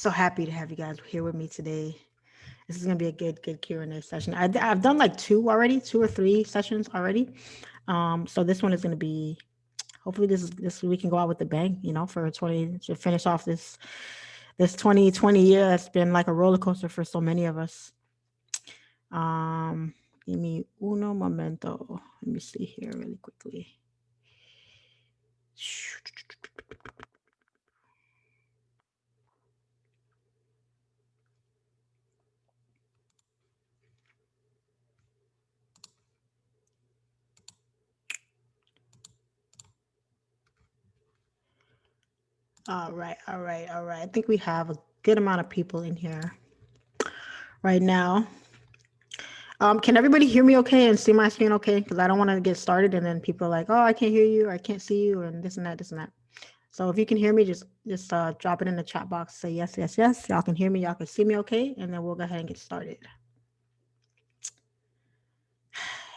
So happy to have you guys here with me today. This is gonna be a good Q&A session. I've done like two or three sessions already. So this one is gonna be hopefully this we can go out with the bang. For 20 to finish off this 2020 year that's been like a roller coaster for so many of us. Give me uno momento. Let me see here really quickly. All right. I think we have a good amount of people in here right now. Can everybody hear me okay and see my screen okay? Because I don't want to get started and then people are like, oh, I can't hear you, or I can't see you, and this and that, this and that. So if you can hear me, just drop it in the chat box. Say yes, yes, yes. Y'all can hear me. Y'all can see me okay, and then we'll go ahead and get started.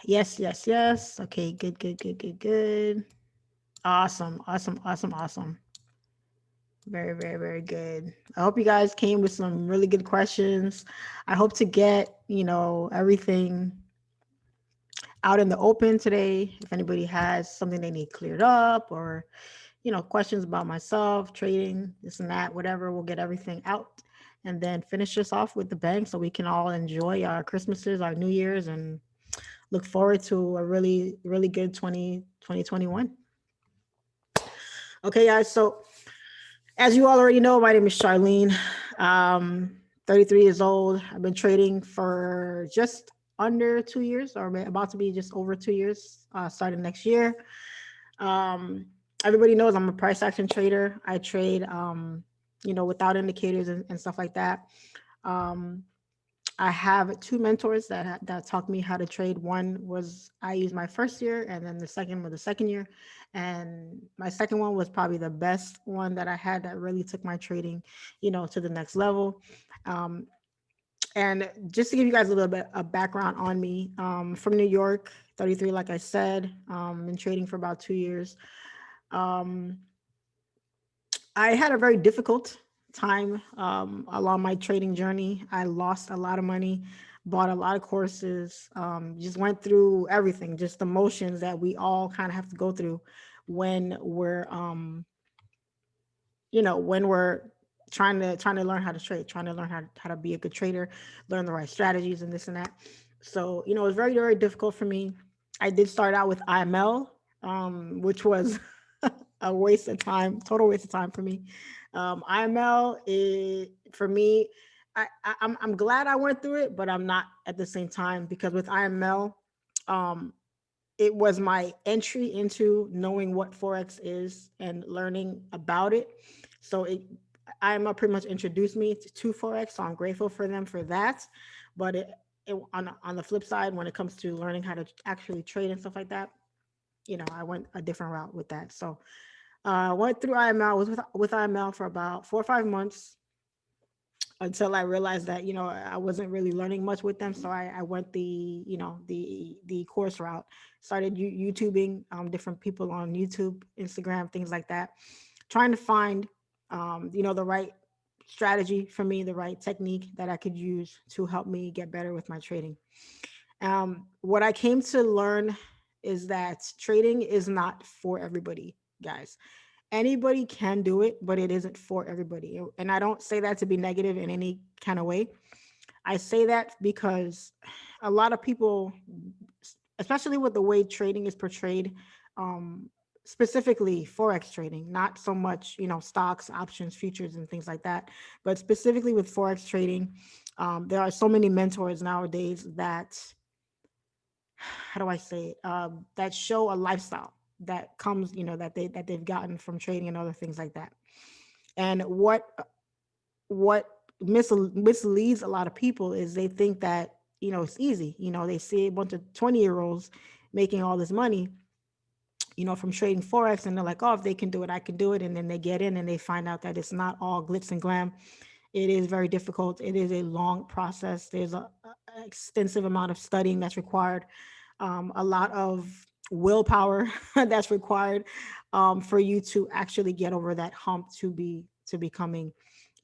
Yes, yes, yes. Okay, good. Awesome. Very, very, very good. I hope you guys came with some really good questions. I hope to get, everything out in the open today. If anybody has something they need cleared up or, questions about myself, trading, this and that, whatever, we'll get everything out and then finish this off with the bang so we can all enjoy our Christmases, our New Year's, and look forward to a really, really good 2021. Okay, guys. So as you all already know, my name is Charlene. 33 years old. I've been trading for just under 2 years, or about to be just over 2 years, starting next year. Everybody knows I'm a price action trader. I trade, without indicators and stuff like that. I have two mentors that taught me how to trade. One was I used my first year, and then the second was the second year. And my second one was probably the best one that I had that really took my trading, to the next level. And just to give you guys a little bit of background on me, from New York, 33, like I said, been trading for about 2 years. I had a very difficult time along my trading journey. I lost a lot of money, bought a lot of courses, just went through everything, just the motions that we all kind of have to go through when we're trying to learn how to trade, trying to learn how to be a good trader, learn the right strategies and this and that. So it was very, very difficult for me. I did start out with IML, which was a waste of time, total waste of time for me. IML is, for me, I'm glad I went through it, but I'm not at the same time, because with IML, it was my entry into knowing what Forex is and learning about it. So IML pretty much introduced me to Forex, so I'm grateful for them for that. But on the flip side, when it comes to learning how to actually trade and stuff like that, I went a different route with that. So I went through IML, was with IML for about 4 or 5 months until I realized that, I wasn't really learning much with them. So I went the course route, started YouTubing different people on YouTube, Instagram, things like that, trying to find, the right strategy for me, the right technique that I could use to help me get better with my trading. What I came to learn is that trading is not for everybody, guys. Anybody can do it, but it isn't for everybody. And I don't say that to be negative in any kind of way. I say that because a lot of people, especially with the way trading is portrayed, specifically Forex trading, not so much, stocks, options, futures, and things like that, but specifically with Forex trading, there are so many mentors nowadays that, how do I say it, that show a lifestyle that comes, that they've gotten from trading and other things like that. And what misleads a lot of people is they think that, it's easy. They see a bunch of 20-year-olds making all this money, from trading Forex, and they're like, oh, if they can do it, I can do it. And then they get in and they find out that it's not all glitz and glam. It is very difficult. It is a long process. There's an extensive amount of studying that's required, a lot of willpower that's required, for you to actually get over that hump to be to becoming,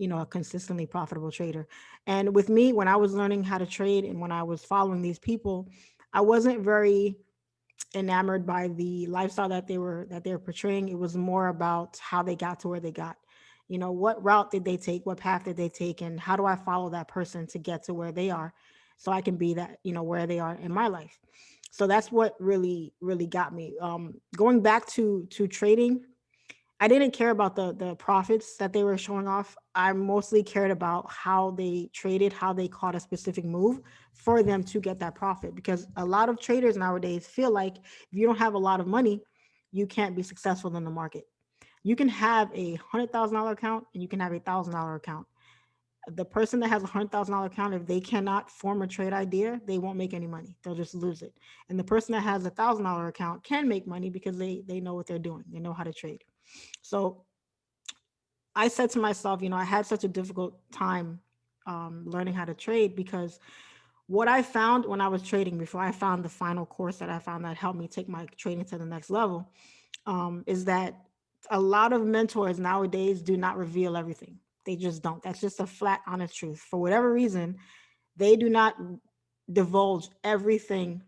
a consistently profitable trader. And with me, when I was learning how to trade and when I was following these people, I wasn't very enamored by the lifestyle that they were portraying. It was more about how they got to where they got. What route did they take? What path did they take? And how do I follow that person to get to where they are so I can be that, where they are in my life. So that's what really, really got me. Going back to trading, I didn't care about the profits that they were showing off. I mostly cared about how they traded, how they caught a specific move for them to get that profit. Because a lot of traders nowadays feel like if you don't have a lot of money, you can't be successful in the market. You can have $100,000 account and you can have $1,000 account. The person that has $100,000 account, if they cannot form a trade idea, they won't make any money. They'll just lose it. And the person that has $1,000 account can make money because they know what they're doing. They know how to trade. So I said to myself, I had such a difficult time learning how to trade because what I found when I was trading before I found the final course that I found that helped me take my trading to the next level, is that a lot of mentors nowadays do not reveal everything. They just don't. That's just a flat, honest truth. For whatever reason, they do not divulge everything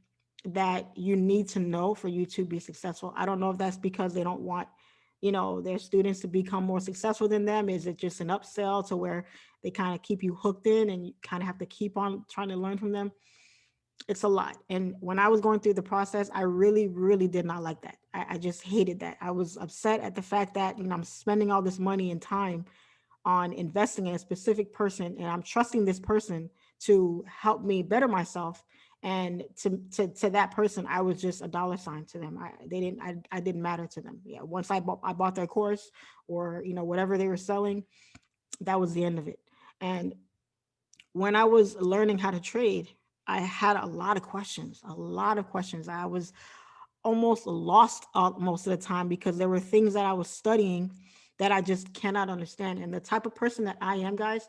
that you need to know for you to be successful. I don't know if that's because they don't want, their students to become more successful than them. Is it just an upsell to where they kind of keep you hooked in and you kind of have to keep on trying to learn from them? It's a lot. And when I was going through the process, I really, really did not like that. I just hated that. I was upset at the fact that, I'm spending all this money and time on investing in a specific person, and I'm trusting this person to help me better myself. And to that person, I was just a dollar sign to them. I didn't matter to them. Yeah. Once I bought their course or, whatever they were selling, that was the end of it. And when I was learning how to trade, I had a lot of questions, a lot of questions. I was almost lost most of the time because there were things that I was studying that I just cannot understand. And the type of person that I am, guys,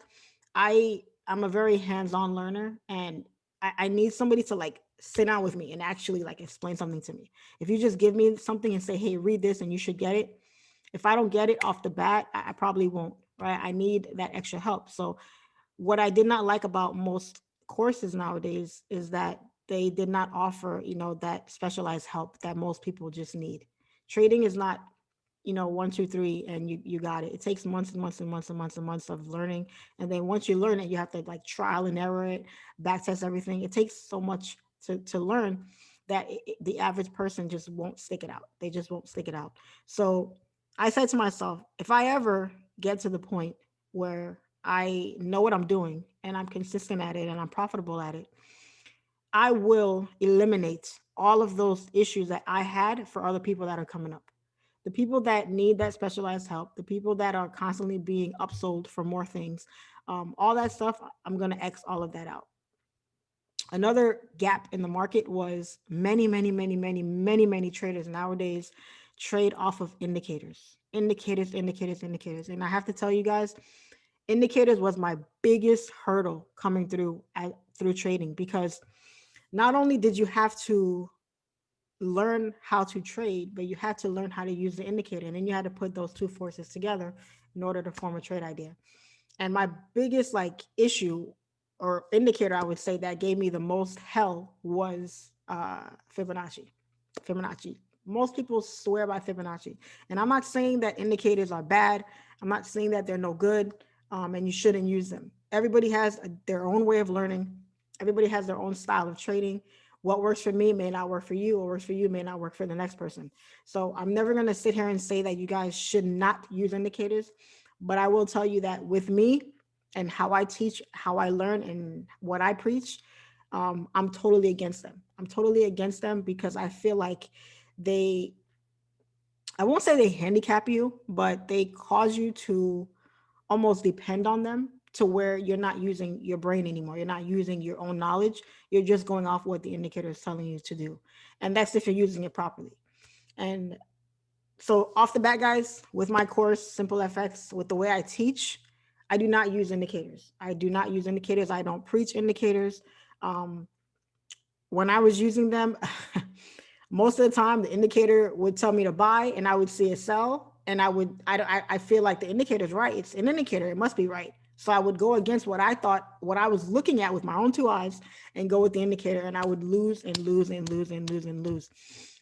I'm a very hands-on learner, and I need somebody to like sit down with me and actually like explain something to me. If you just give me something and say, hey, read this and you should get it, if I don't get it off the bat, I probably won't, right? I need that extra help. So what I did not like about most courses nowadays is that they did not offer, that specialized help that most people just need. Trading is not, 1, 2, 3, and you got it. It takes months and months and months and months and months of learning. And then once you learn it, you have to like trial and error it, backtest everything. It takes so much to learn that the average person just won't stick it out. They just won't stick it out. So I said to myself, if I ever get to the point where I know what I'm doing and I'm consistent at it and I'm profitable at it, I will eliminate all of those issues that I had for other people that are coming up. The people that need that specialized help, the people that are constantly being upsold for more things, all that stuff, I'm going to X all of that out. Another gap in the market was many traders nowadays trade off of indicators, indicators. And I have to tell you guys, indicators was my biggest hurdle coming through trading, because not only did you have to learn how to trade, but you had to learn how to use the indicator, and then you had to put those two forces together in order to form a trade idea. And my biggest like issue or indicator, I would say, that gave me the most hell was Fibonacci. Most people swear by Fibonacci, and I'm not saying that indicators are bad. I'm not saying that they're no good, and you shouldn't use them. Everybody has their own way of learning. Everybody has their own style of trading. What works for me may not work for you. What works for you may not work for the next person. So I'm never going to sit here and say that you guys should not use indicators, but I will tell you that with me and how I teach, how I learn, and what I preach, I'm totally against them. I'm totally against them because I feel like they, I won't say they handicap you, but they cause you to almost depend on them to where you're not using your brain anymore. You're not using your own knowledge. You're just going off what the indicator is telling you to do. And that's if you're using it properly. And so off the bat, guys, with my course, Simplefx, with the way I teach, I do not use indicators. I do not use indicators. I don't preach indicators. When I was using them, most of the time the indicator would tell me to buy and I would see a sell. and I feel like the indicator's right. It's an indicator. It must be right. So I would go against what I thought, what I was looking at with my own two eyes, and go with the indicator, and I would lose and lose and lose and lose and lose.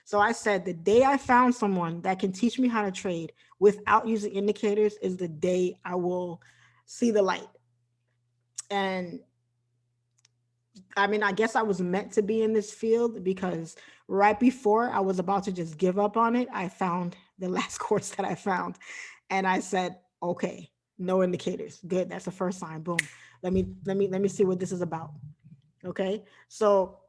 So I said, the day I found someone that can teach me how to trade without using indicators is the day I will see the light. And I mean, I guess I was meant to be in this field, because right before I was about to just give up on it, I found the last course that I found. And I said, okay, no indicators. Good. That's the first sign. Boom. Let me see what this is about. Okay. So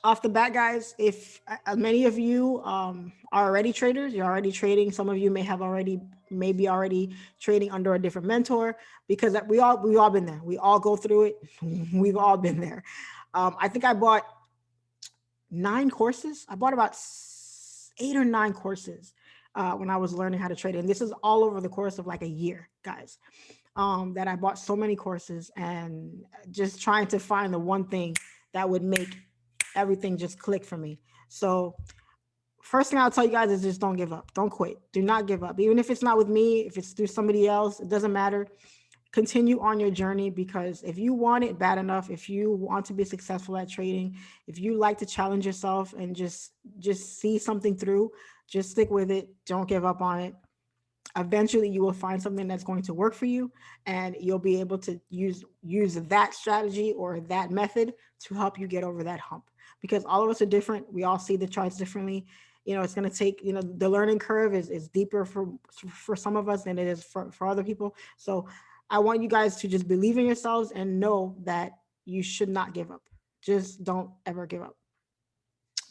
off the bat, guys, if many of you are already traders, you're already trading. Some of you maybe already trading under a different mentor, because we all been there. We all go through it. We've all been there. I think I bought 9 courses. I bought about 8 or 9 courses when I was learning how to trade, and this is all over the course of like a year, guys. That I bought so many courses, and just trying to find the one thing that would make everything just click for me. So first thing I'll tell you guys is just don't give up. Don't quit. Do not give up. Even if it's not with me, if it's through somebody else, it doesn't matter. Continue on your journey, because if you want it bad enough, if you want to be successful at trading, if you like to challenge yourself and just see something through, just stick with it. Don't give up on it. Eventually you will find something that's going to work for you, and you'll be able to use that strategy or that method to help you get over that hump, because all of us are different. We all see the charts differently. It's going to take, the learning curve is deeper for some of us than it is for other people. So I want you guys to just believe in yourselves and know that you should not give up. Just don't ever give up,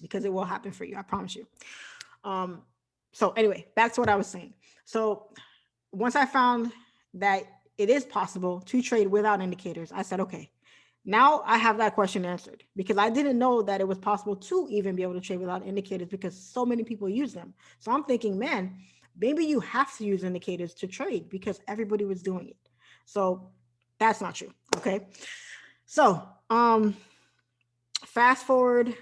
because it will happen for you. I promise you. um so anyway, back to what I was saying. So once I found that it is possible to trade without indicators, I said, okay, now I have that question answered, because I didn't know that it was possible to even be able to trade without indicators, because so many people use them. So I'm thinking, man, maybe you have to use indicators to trade because everybody was doing it. So that's not true. Okay. So fast forward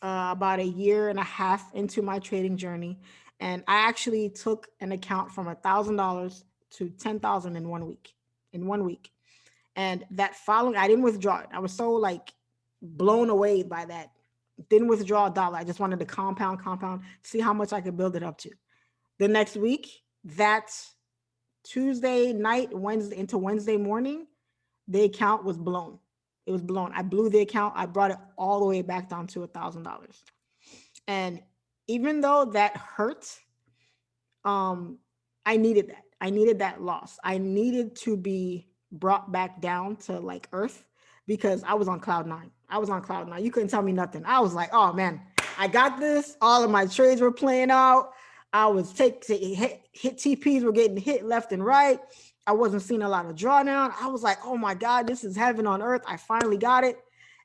about a year and a half into my trading journey, and I actually took an account from $1,000 to 10,000 in 1 week. In 1 week, and that following, I didn't withdraw it. I was so like blown away by that. Didn't withdraw a dollar. I just wanted to compound, see how much I could build it up to. The next week, that Tuesday night, Wednesday into Wednesday morning, the account was blown. It was blown. I blew the account. I brought it all the way back down to $1,000. And even though that hurt, I needed that. I needed that loss. I needed to be brought back down to like earth, because I was on cloud 9. I was on cloud 9. You couldn't tell me nothing. I was like, oh man, I got this. All of my trades were playing out. I was hit TPs were getting hit left and right. I wasn't seeing a lot of drawdown. I was like, oh my God, this is heaven on earth. I finally got it.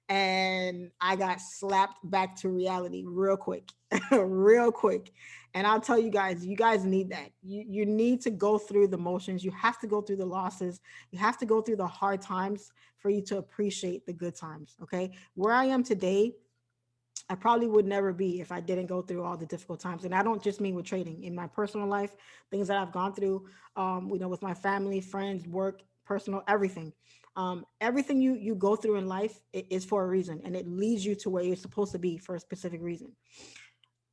And I got slapped back to reality real quick, real quick. And I'll tell you guys need that. You need to go through the motions. You have to go through the losses. You have to go through the hard times for you to appreciate the good times. Okay. Where I am today, I probably would never be if I didn't go through all the difficult times. And I don't just mean with trading. In my personal life, things that I've gone through, with my family, friends, work, personal, everything. Everything you go through in life is for a reason, and it leads you to where you're supposed to be for a specific reason.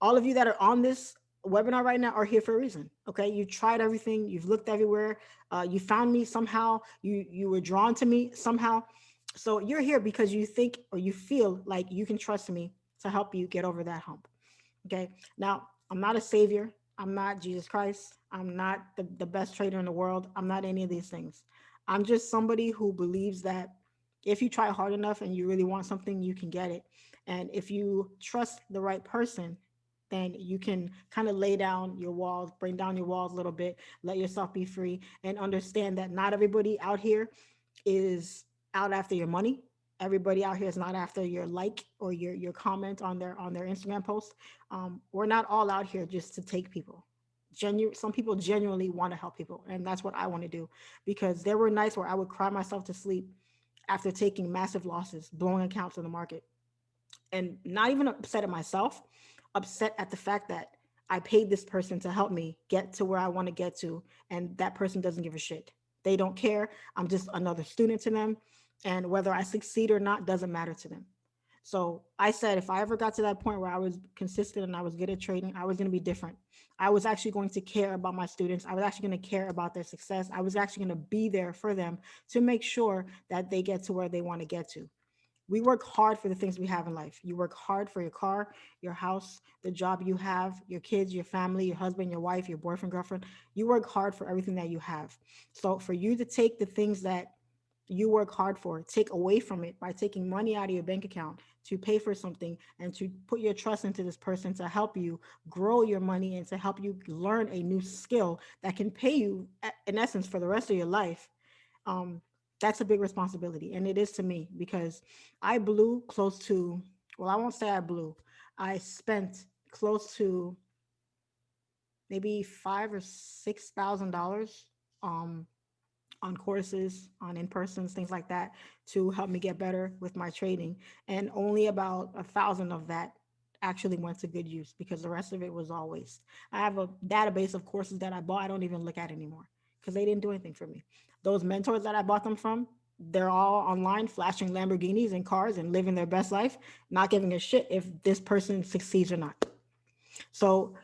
All of you that are on this webinar right now are here for a reason. Okay. You tried everything. You've looked everywhere. You found me somehow. You were drawn to me somehow. So you're here because you think or you feel like you can trust me to help you get over that hump. Okay. Now, I'm not a savior. I'm not Jesus Christ. I'm not the best trader in the world. I'm not any of these things. I'm just somebody who believes that if you try hard enough and you really want something, you can get it. And if you trust the right person, then you can kind of lay down your walls, bring down your walls a little bit, let yourself be free, and understand that not everybody out here is out after your money. Everybody out here is not after your like or your comment on their Instagram post. We're not all out here just to take people. Some people genuinely want to help people, and that's what I want to do. Because there were nights where I would cry myself to sleep after taking massive losses, blowing accounts in the market, and not even upset at myself, upset at the fact that I paid this person to help me get to where I want to get to, and that person doesn't give a shit. They don't care. I'm just another student to them, and whether I succeed or not doesn't matter to them. So I said, if I ever got to that point where I was consistent and I was good at trading, I was going to be different. I was actually going to care about my students. I was actually going to care about their success. I was actually going to be there for them to make sure that they get to where they want to get to. We work hard for the things we have in life. You work hard for your car, your house, the job you have, your kids, your family, your husband, your wife, your boyfriend, girlfriend. You work hard for everything that you have. So for you to take the things that you work hard for, take away from it by taking money out of your bank account to pay for something and to put your trust into this person to help you grow your money and to help you learn a new skill that can pay you in essence for the rest of your life. um, that's a big responsibility. And it is to me because I blew close to, well, I won't say I blew. I spent close to maybe $5,000 or $6,000 um, on courses, on in-persons, things like that, to help me get better with my trading. And only about 1,000 of that actually went to good use because the rest of it was all waste. I have a database of courses that I bought I don't even look at anymore because they didn't do anything for me. Those mentors that I bought them from, they're all online flashing Lamborghinis and cars and living their best life, not giving a shit if this person succeeds or not. So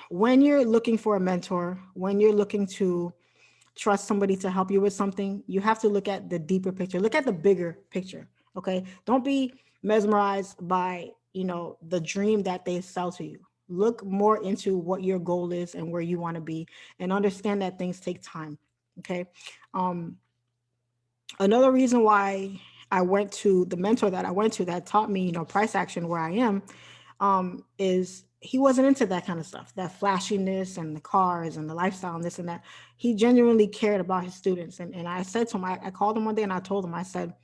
when you're looking for a mentor, when you're looking to trust somebody to help you with something, you have to look at the deeper picture. Look at the bigger picture. Okay. Don't be mesmerized by, the dream that they sell to you. Look more into what your goal is and where you want to be and understand that things take time. Okay. Um, Another reason why I went to the mentor that I went to that taught me, price action where I am, is he wasn't into that kind of stuff, that flashiness and the cars and the lifestyle and this and that. He genuinely cared about his students. And I said to him, I called him one day and I told him, I said,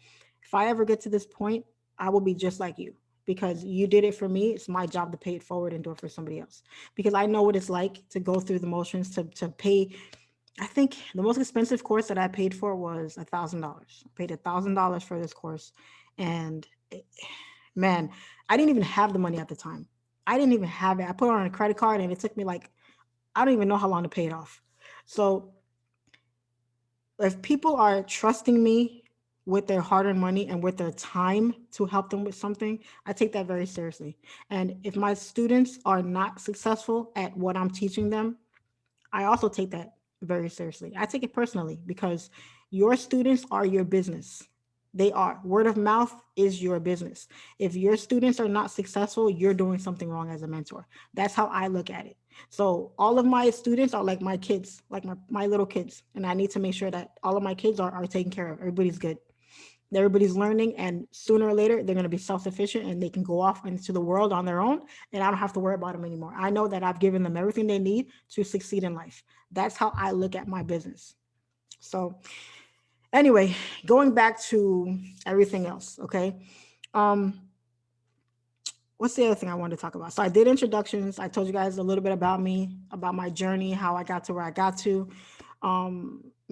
if I ever get to this point, I will be just like you because you did it for me. It's my job to pay it forward and do it for somebody else because I know what it's like to go through the motions to pay. I think the most expensive course that I paid for was $1,000. I paid $1,000 for this course, and man, I didn't even have the money at the time. I didn't even have it. I put it on a credit card, and it took me like I don't even know how long to pay it off. So if people are trusting me with their hard-earned money and with their time to help them with something, I take that very seriously. And if my students are not successful at what I'm teaching them, I also take that very seriously. I take it personally because your students are your business. They are. Word of mouth is your business. If your students are not successful, you're doing something wrong as a mentor. That's how I look at it. So all of my students are like my kids, like my little kids. And I need to make sure that all of my kids are taken care of. Everybody's good. Everybody's learning, and sooner or later they're going to be self-sufficient and they can go off into the world on their own, and I don't have to worry about them anymore. I know that I've given them everything they need to succeed in life. That's how I look at my business. So anyway, going back to everything else. Okay. um what's the other thing I wanted to talk about? So I did introductions. I told you guys a little bit about me, about my journey, how I got to where I got to.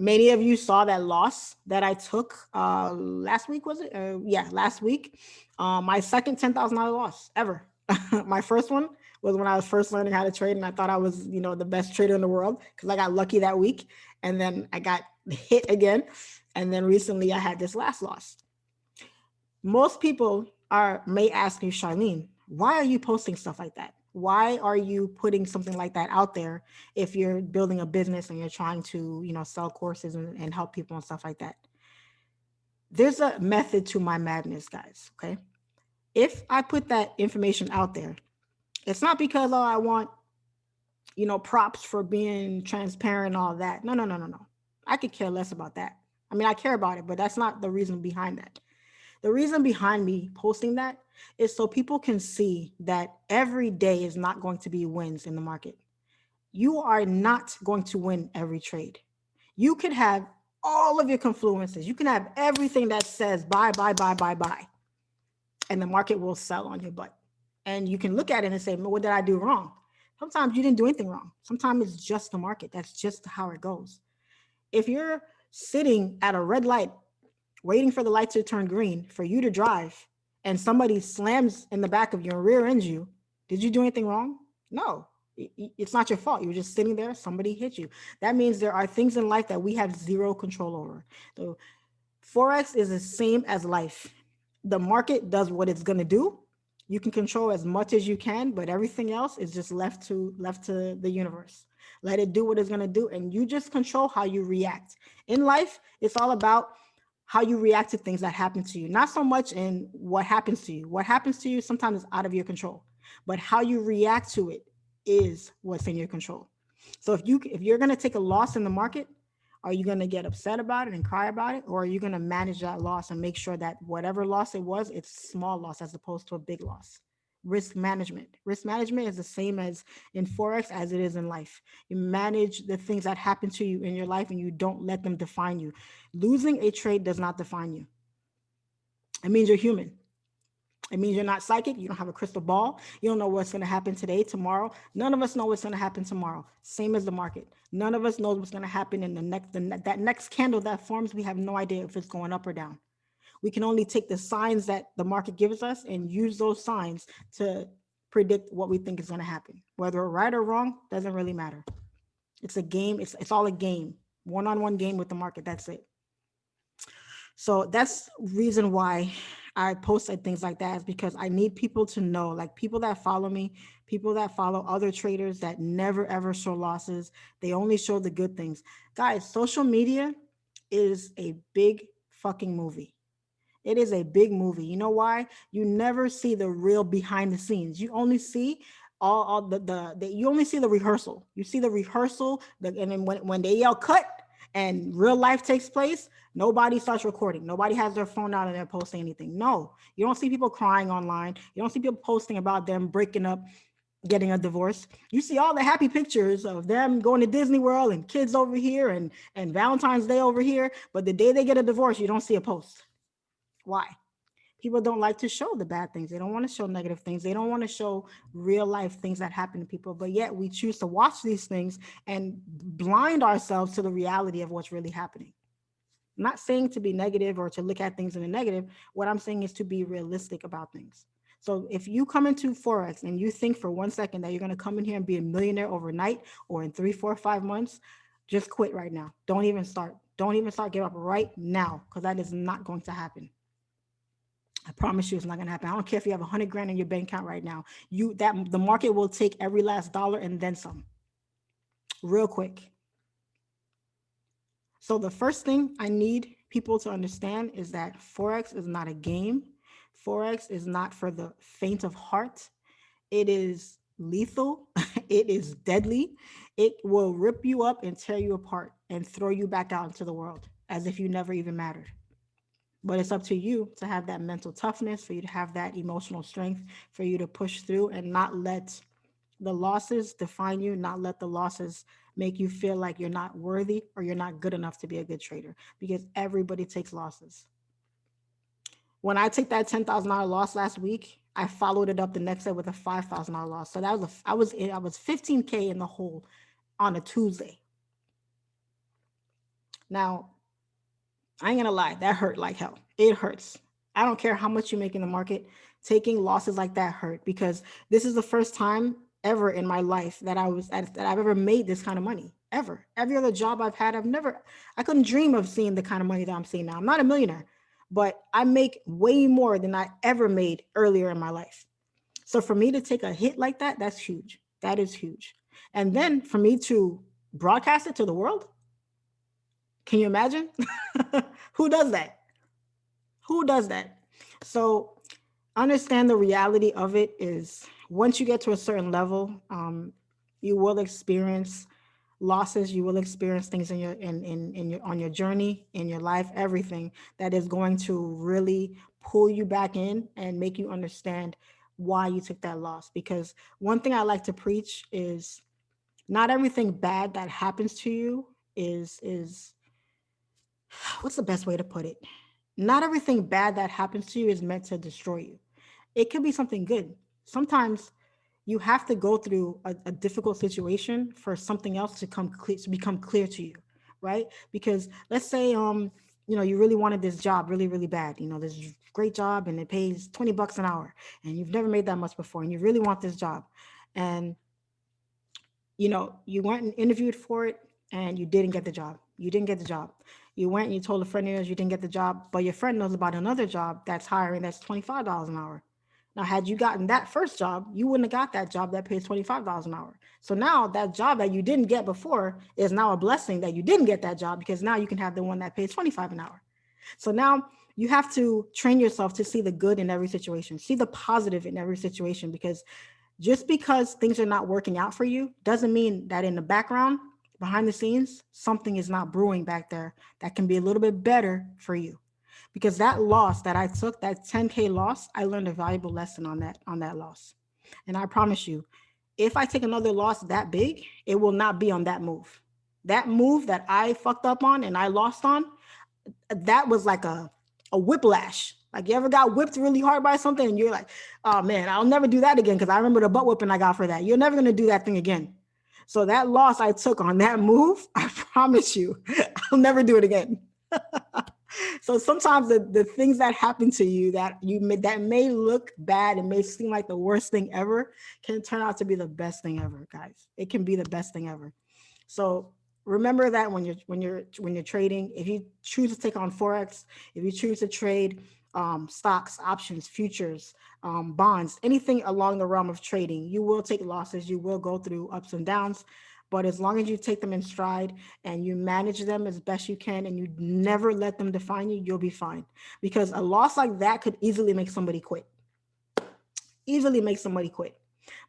Many of you saw that loss that I took last week, was it? Yeah, last week. My second $10,000 loss ever. My first one was when I was first learning how to trade, and I thought I was, the best trader in the world because I got lucky that week, and then I got hit again, and then recently I had this last loss. Most people may ask you, Charlene, why are you posting stuff like that? Why are you putting something like that out there if you're building a business and you're trying to, sell courses and help people and stuff like that? There's a method to my madness, guys. Okay. If I put that information out there, it's not because, I want, props for being transparent and all that. No, no, no, no, no. I could care less about that. I mean, I care about it, but that's not the reason behind that. The reason behind me posting that is so people can see that every day is not going to be wins in the market. You are not going to win every trade. You could have all of your confluences. You can have everything that says buy, buy, buy, buy, buy, and the market will sell on your butt. And you can look at it and say, what did I do wrong? Sometimes you didn't do anything wrong. Sometimes it's just the market. That's just how it goes. If you're sitting at a red light waiting for the light to turn green for you to drive, and somebody slams in the back of you and rear ends you, did you do anything wrong? No, it's not your fault. You were just sitting there, somebody hit you. That means there are things in life that we have zero control over. So Forex is the same as life. The market does what it's going to do. You can control as much as you can, but everything else is just left to the universe. Let it do what it's going to do, and you just control how you react. In life, it's all about how you react to things that happen to you, not so much in what happens to you. What happens to you sometimes is out of your control, but how you react to it is what's in your control. So if you're going to take a loss in the market, are you going to get upset about it and cry about it, or are you going to manage that loss and make sure that whatever loss it was, it's small loss as opposed to a big loss? Risk management is the same as in Forex as it is in life. You manage the things that happen to you in your life and you don't let them define you. Losing a trade does not define you. It means you're human. It means you're not psychic. You don't have a crystal ball. You don't know what's going to happen today, tomorrow. None of us know what's going to happen tomorrow. Same as the market. None of us knows what's going to happen in that next candle that forms. We have no idea if it's going up or down. We can only take the signs that the market gives us and use those signs to predict what we think is going to happen. Whether we're right or wrong doesn't really matter. It's a game. It's all a game. One-on-one game with the market. That's it. So that's reason why I posted things like that, is because I need people to know, like people that follow me, people that follow other traders that never ever show losses. They only show the good things. Guys, social media is a big fucking movie. It is a big movie. You know why? You never see the real behind the scenes. You only see all you only see the rehearsal. You see the rehearsal, and then when they yell cut and real life takes place, nobody starts recording. Nobody has their phone out and they're posting anything. No, you don't see people crying online. You don't see people posting about them breaking up, getting a divorce. You see all the happy pictures of them going to Disney World and kids over here and Valentine's Day over here. But the day they get a divorce, you don't see a post. Why? People don't like to show the bad things. They don't want to show negative things. They don't want to show real life things that happen to people. But yet we choose to watch these things and blind ourselves to the reality of what's really happening. I'm not saying to be negative or to look at things in a negative. What I'm saying is to be realistic about things. So if you come into Forex and you think for 1 second that you're going to come in here and be a millionaire overnight or in 3, 4, 5 months, just quit right now. Don't even start. Don't even start. Give up right now, because that is not going to happen. I promise you it's not going to happen. I don't care if you have 100 grand in your bank account right now. The market will take every last dollar and then some real quick. So the first thing I need people to understand is that Forex is not a game. Forex is not for the faint of heart. It is lethal. It is deadly. It will rip you up and tear you apart and throw you back out into the world as if you never even mattered. But it's up to you to have that mental toughness, for you to have that emotional strength, for you to push through and not let the losses define you, not let the losses make you feel like you're not worthy or you're not good enough to be a good trader, because everybody takes losses. When I took that $10,000 loss last week, I followed it up the next day with a $5,000 loss. So that was I was 15K in the hole on a Tuesday. Now, I ain't gonna lie, that hurt like hell. It hurts. I don't care how much you make in the market. Taking losses like that hurt, because this is the first time ever in my life that I've ever made this kind of money. Ever. Every other job I've had, I couldn't dream of seeing the kind of money that I'm seeing now. I'm not a millionaire, but I make way more than I ever made earlier in my life. So for me to take a hit like that, that's huge. That is huge. And then for me to broadcast it to the world, can you imagine? Who does that? Who does that? So understand the reality of it is, once you get to a certain level, you will experience losses. You will experience things in your on your journey, in your life, everything that is going to really pull you back in and make you understand why you took that loss. Because one thing I like to preach is, not everything bad that happens to you is what's the best way to put it? Not everything bad that happens to you is meant to destroy you. It could be something good. Sometimes you have to go through a difficult situation for something else to become clear to you, right? Because let's say you really wanted this job really, really bad. This great job and it pays $20 an hour and you've never made that much before and you really want this job. And You went and interviewed for it and you didn't get the job. You didn't get the job. You went and you told a friend of yours you didn't get the job, but your friend knows about another job that's hiring that's $25 an hour. Now, had you gotten that first job, you wouldn't have got that job that pays $25 an hour. So now that job that you didn't get before is now a blessing that you didn't get that job, because now you can have the one that pays 25 an hour. So now you have to train yourself to see the good in every situation, see the positive in every situation, because just because things are not working out for you doesn't mean that in the background, behind the scenes, something is not brewing back there that can be a little bit better for you. Because that loss that I took, that 10K loss, I learned a valuable lesson on that loss. And I promise you, if I take another loss that big, it will not be on that move. That move that I fucked up on and I lost on, that was like a whiplash. Like, you ever got whipped really hard by something and you're like, oh man, I'll never do that again, because I remember the butt whipping I got for that. You're never going to do that thing again. So that loss I took on that move, I promise you, I'll never do it again. So sometimes the things that happen to you that may look bad and may seem like the worst thing ever can turn out to be the best thing ever, guys. It can be the best thing ever. So remember that when you're trading, if you choose to take on Forex, if you choose to trade stocks, options, futures, bonds, anything along the realm of trading, you will take losses. You will go through ups and downs. But as long as you take them in stride and you manage them as best you can and you never let them define you, you'll be fine. Because a loss like that could easily make somebody quit. Easily make somebody quit.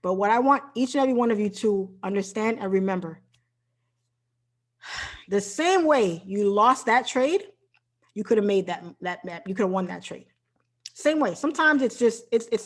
But what I want each and every one of you to understand and remember, the same way you lost that trade, you could have made that you could have won that trade. Same way. Sometimes it's just it's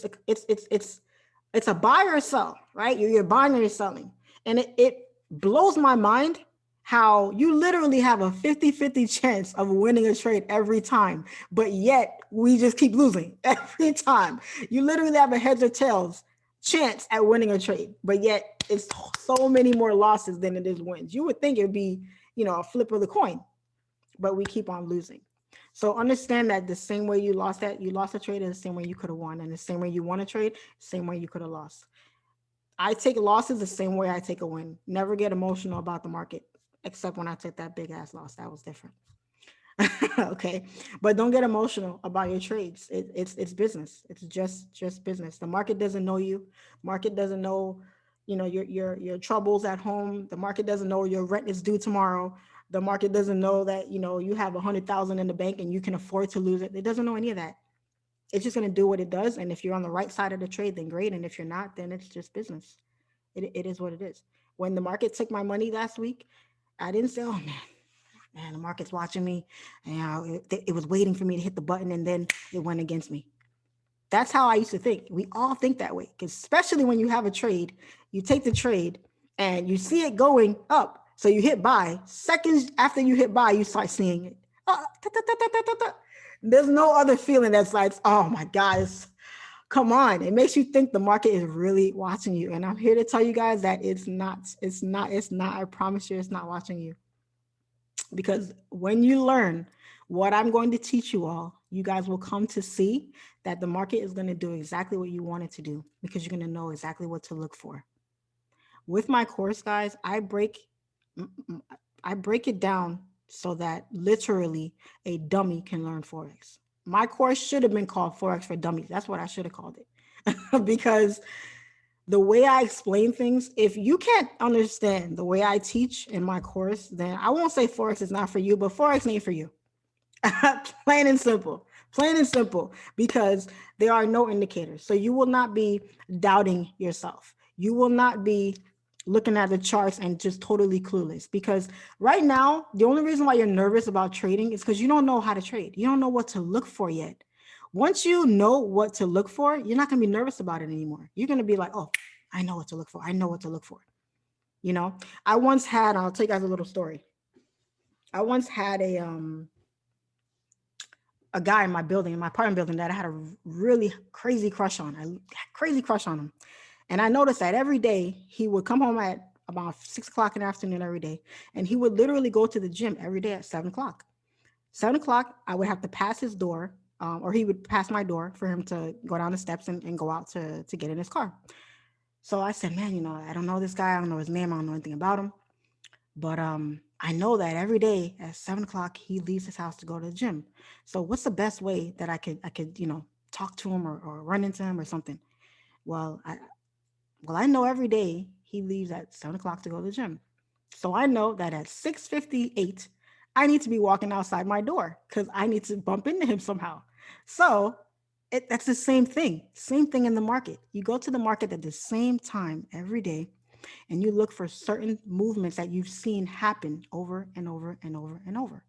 a buy or sell, right? You're buying or you're selling. And it blows my mind how you literally have a 50-50 chance of winning a trade every time, but yet we just keep losing every time. You literally have a heads or tails chance at winning a trade, but yet it's so many more losses than it is wins. You would think it'd be, a flip of the coin, but we keep on losing. So understand that the same way you lost a trade is the same way you could have won, and the same way you won a trade, same way you could have lost. I take losses the same way I take a win. Never get emotional about the market, except when I took that big ass loss. That was different. Okay, but don't get emotional about your trades. It's business. It's just business. The market doesn't know you. Market doesn't know, your troubles at home. The market doesn't know your rent is due tomorrow. The market doesn't know that you have 100,000 in the bank and you can afford to lose it. It doesn't know any of that. It's just going to do what it does. And if you're on the right side of the trade, then great. And if you're not, then it's just business. It is what it is. When the market took my money last week, I didn't say, oh man, the market's watching me. And it was waiting for me to hit the button and then it went against me. That's how I used to think. We all think that way, because especially when you have a trade, you take the trade and you see it going up. So you hit buy. Seconds after you hit buy, you start seeing it. There's no other feeling that's like, oh my guys, come on. It makes you think the market is really watching you. And I'm here to tell you guys that it's not. I promise you, it's not watching you. Because when you learn what I'm going to teach you all, you guys will come to see that the market is going to do exactly what you want it to do, because you're going to know exactly what to look for. With my course, guys, I break it down so that literally a dummy can learn Forex. My course should have been called Forex for Dummies. That's what I should have called it. Because the way I explain things, if you can't understand the way I teach in my course, then I won't say Forex is not for you, but Forex ain't for you. Plain and simple. Plain and simple, because there are no indicators. So you will not be doubting yourself. You will not be looking at the charts and just totally clueless, because right now, the only reason why you're nervous about trading is because you don't know how to trade. You don't know what to look for yet. Once you know what to look for, you're not going to be nervous about it anymore. You're going to be like, oh, I know what to look for. I know what to look for. I once had, I'll tell you guys a little story. I once had a guy in my apartment building, that I had a really crazy crush on. I had crazy crush on him. And I noticed that every day he would come home at about 6 o'clock in the afternoon every day. And he would literally go to the gym every day at 7 o'clock. 7 o'clock, I would have to pass his door, or he would pass my door for him to go down the steps and go out to get in his car. So I said, man, I don't know this guy. I don't know his name. I don't know anything about him. But I know that every day at 7 o'clock he leaves his house to go to the gym. So what's the best way that I could talk to him or run into him or something? Well, I know every day he leaves at 7 o'clock to go to the gym. So I know that at 6:58, I need to be walking outside my door because I need to bump into him somehow. So that's the same thing in the market. You go to the market at the same time every day and you look for certain movements that you've seen happen over and over and over and over.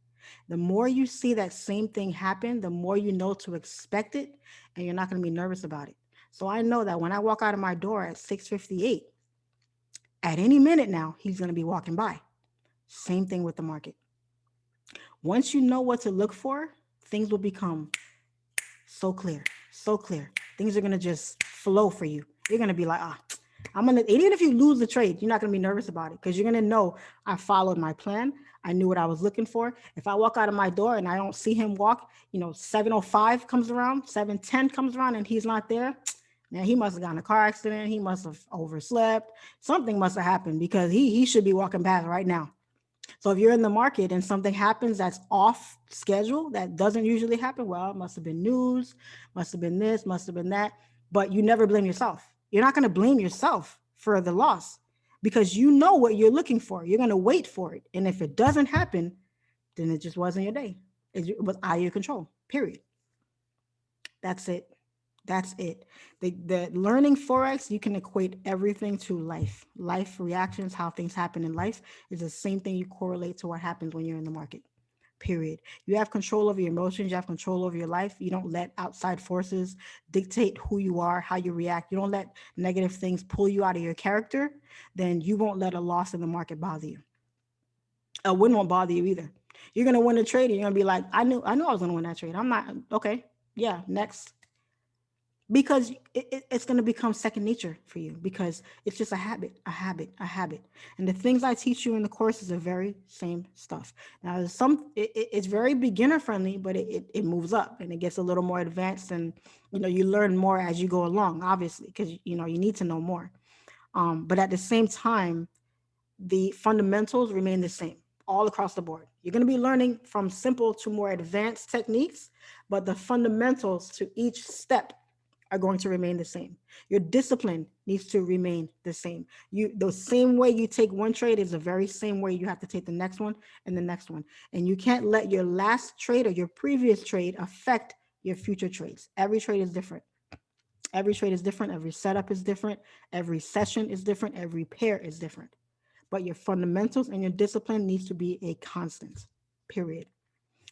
The more you see that same thing happen, the more you know to expect it, and you're not going to be nervous about it. So I know that when I walk out of my door at 6:58, at any minute now, he's going to be walking by. Same thing with the market. Once you know what to look for, things will become so clear, so clear. Things are going to just flow for you. You're going to be like, even if you lose the trade, you're not going to be nervous about it because you're going to know I followed my plan. I knew what I was looking for. If I walk out of my door and I don't see him walk, 7:05 comes around, 7:10 comes around and he's not there, man, he must have gotten a car accident. He must have overslept. Something must have happened because he should be walking past right now. So if you're in the market and something happens that's off schedule, that doesn't usually happen, well, it must have been news, must have been this, must have been that. But you never blame yourself. You're not going to blame yourself for the loss because you know what you're looking for. You're going to wait for it. And if it doesn't happen, then it just wasn't your day. It was out of your control, period. That's it. That's it. The learning Forex, you can equate everything to life. Life reactions, how things happen in life is the same thing you correlate to what happens when you're in the market. Period. You have control over your emotions, you have control over your life. You don't let outside forces dictate who you are, how you react. You don't let negative things pull you out of your character, then you won't let a loss in the market bother you. A win won't bother you either. You're gonna win a trade and you're gonna be like, I knew I was gonna win that trade. I'm not okay. Yeah, next, because it's going to become second nature for you because it's just a habit, a habit, a habit. And the things I teach you in the course is the very same stuff. Now, it's very beginner friendly, but it moves up and it gets a little more advanced, and you learn more as you go along, obviously, because you need to know more. But at the same time, the fundamentals remain the same all across the board. You're going to be learning from simple to more advanced techniques, but the fundamentals to each step are going to remain the same. Your discipline needs to remain the same. The same way you take one trade is the very same way you have to take the next one and the next one. And you can't let your last trade or your previous trade affect your future trades. Every trade is different. Every trade is different. Every setup is different. Every session is different. Every pair is different. But your fundamentals and your discipline needs to be a constant, period.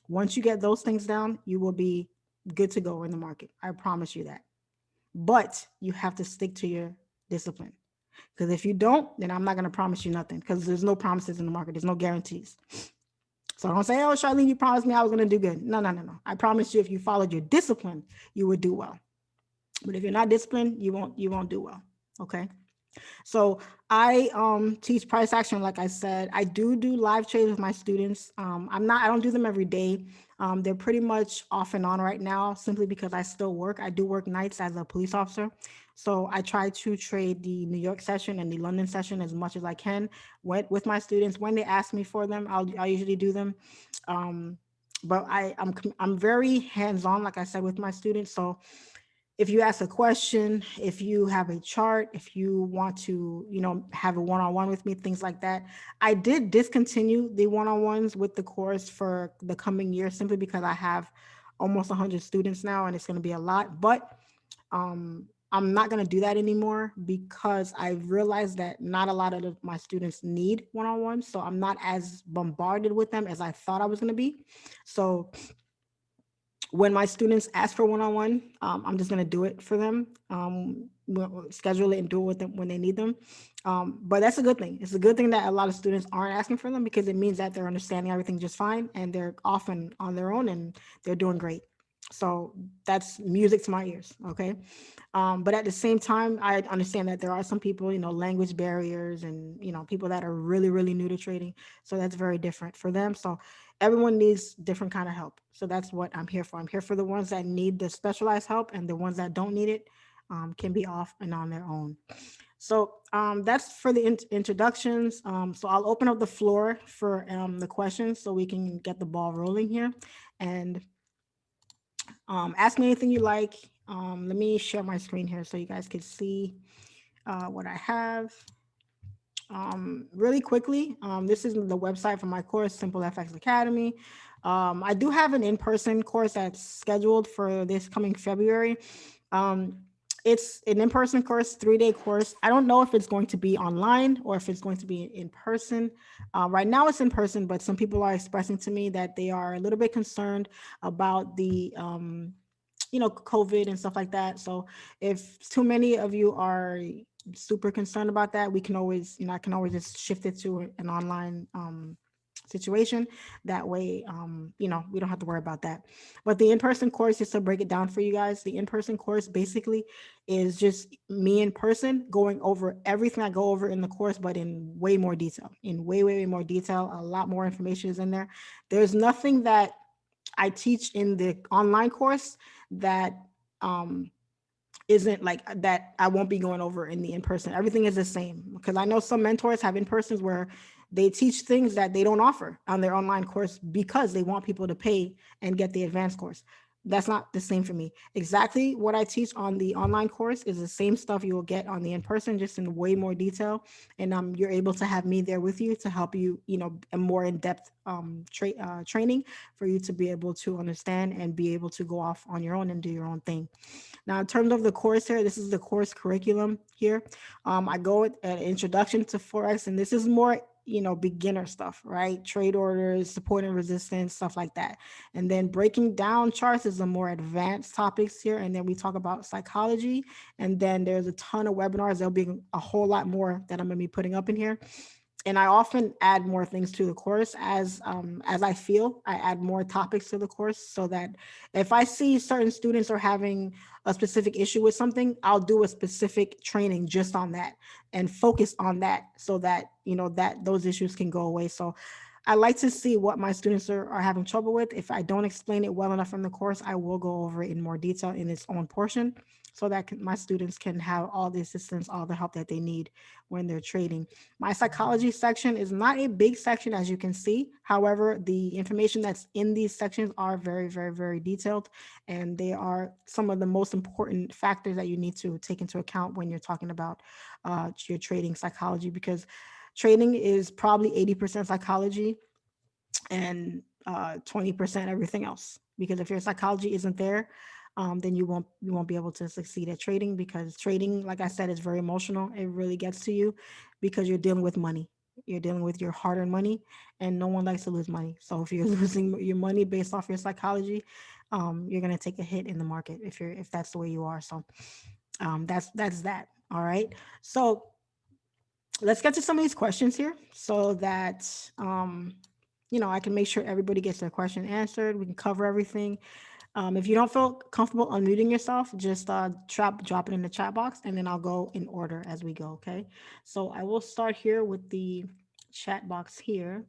Once you get those things down, you will be good to go in the market. I promise you that. But you have to stick to your discipline. Because if you don't, then I'm not going to promise you nothing, because there's no promises in the market. There's no guarantees. So don't say, oh, Charlene, you promised me I was going to do good. No, no, no, no. I promise you, if you followed your discipline, you would do well. But if you're not disciplined, you won't do well. Okay. So I teach price action. Like I said, I do live trades with my students. I don't do them every day. They're pretty much off and on right now, simply because I still work. I do work nights as a police officer. So I try to trade the New York session and the London session as much as I can with my students. When they ask me for them, I'll usually do them. But I'm very hands-on, like I said, with my students. So if you ask a question, if you have a chart, if you want to, have a one-on-one with me, things like that. I did discontinue the one-on-ones with the course for the coming year, simply because I have almost 100 students now and it's going to be a lot. But I'm not going to do that anymore because I realized that not a lot of my students need one-on-ones. So I'm not as bombarded with them as I thought I was going to be. So when my students ask for one-on-one, I'm just going to do it for them, schedule it and do it with them when they need them. But that's a good thing. It's a good thing that a lot of students aren't asking for them, because it means that they're understanding everything just fine and they're often on their own and they're doing great. So that's music to my ears. Okay. But at the same time, I understand that there are some people, language barriers and, people that are really, really new to trading. So that's very different for them. So everyone needs different kind of help. So that's what I'm here for. I'm here for the ones that need the specialized help, and the ones that don't need it can be off and on their own. So that's for the introductions. So I'll open up the floor for the questions so we can get the ball rolling here. And ask me anything you like. Let me share my screen here so you guys can see what I have. Really quickly, this is the website for my course, Simplefx Academy. I do have an in-person course that's scheduled for this coming February. Um, it's an in-person course, 3-day course. I don't know if it's going to be online or if it's going to be in person. Right now it's in person, but some people are expressing to me that they are a little bit concerned about the COVID and stuff like that. So if too many of you are super concerned about that, we can always, I can always just shift it to an online situation. That way, we don't have to worry about that. But the in-person course, just to break it down for you guys, the in-person course basically is just me in person going over everything I go over in the course, but in way more detail, way more detail. A lot more information is in there. There's nothing that I teach in the online course that isn't like that I won't be going over in the in-person. Everything is the same, because I know some mentors have in-persons where they teach things that they don't offer on their online course because they want people to pay and get the advanced course. That's not the same for me. Exactly what I teach on the online course is the same stuff you will get on the in-person, just in way more detail. And you're able to have me there with you to help you, a more in-depth training for you to be able to understand and be able to go off on your own and do your own thing. Now, in terms of the course here, this is the course curriculum here. I go with an introduction to Forex, and this is more, beginner stuff, right? Trade orders, support and resistance, stuff like that. And then breaking down charts is the more advanced topics here. And then we talk about psychology. And then there's a ton of webinars. There'll be a whole lot more that I'm going to be putting up in here. And I often add more things to the course as I feel. I add more topics to the course so that if I see certain students are having a specific issue with something, I'll do a specific training just on that and focus on that so that that those issues can go away. So I like to see what my students are having trouble with. If I don't explain it well enough in the course, I will go over it in more detail in its own portion so that my students can have all the assistance, all the help that they need when they're trading. My psychology section is not a big section, as you can see. However, the information that's in these sections are very, very, very detailed, and they are some of the most important factors that you need to take into account when you're talking about your trading psychology, because trading is probably 80% psychology and 20% everything else. Because if your psychology isn't there, then you won't be able to succeed at trading, because trading, like I said, is very emotional. It really gets to you because you're dealing with money. You're dealing with your hard-earned money, and no one likes to lose money. So if you're losing your money based off your psychology, you're gonna take a hit in the market if that's the way you are. So that's that. All right. So let's get to some of these questions here so that I can make sure everybody gets their question answered. We can cover everything. If you don't feel comfortable unmuting yourself, just drop it in the chat box, and then I'll go in order as we go. Okay. So I will start here with the chat box here.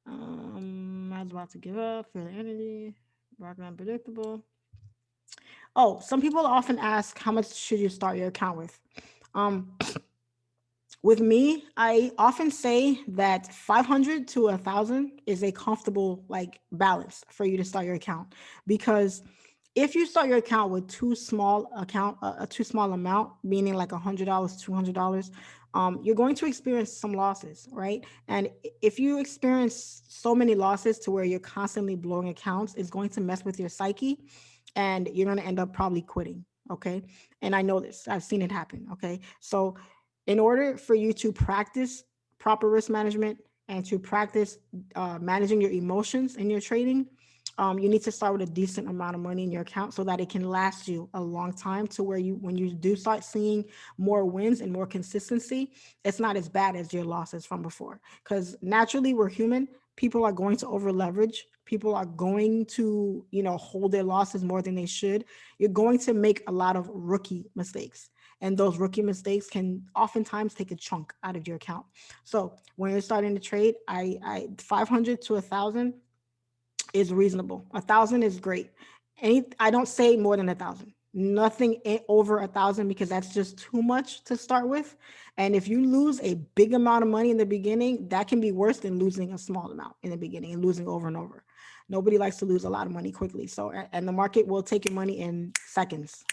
I was about to give up. Feel the energy. Rock unpredictable. Oh, some people often ask, how much should you start your account with? With me, I often say that 500 to 1,000 is a comfortable balance for you to start your account, because if you start your account with too small amount, meaning like $100, $200, you're going to experience some losses, right? And if you experience so many losses to where you're constantly blowing accounts, it's going to mess with your psyche, and you're going to end up probably quitting. Okay. And I know this, I've seen it happen. Okay. So in order for you to practice proper risk management and to practice managing your emotions in your trading, you need to start with a decent amount of money in your account so that it can last you a long time, to where when you do start seeing more wins and more consistency, it's not as bad as your losses from before. Because naturally, we're human. People are going to over leverage. People are going to, hold their losses more than they should. You're going to make a lot of rookie mistakes. And those rookie mistakes can oftentimes take a chunk out of your account. So when you're starting to trade, I 500 to 1,000 is reasonable. 1,000 is great. I don't say more than 1,000. Nothing over 1,000, because that's just too much to start with. And if you lose a big amount of money in the beginning, that can be worse than losing a small amount in the beginning and losing over and over. Nobody likes to lose a lot of money quickly. So, and the market will take your money in seconds,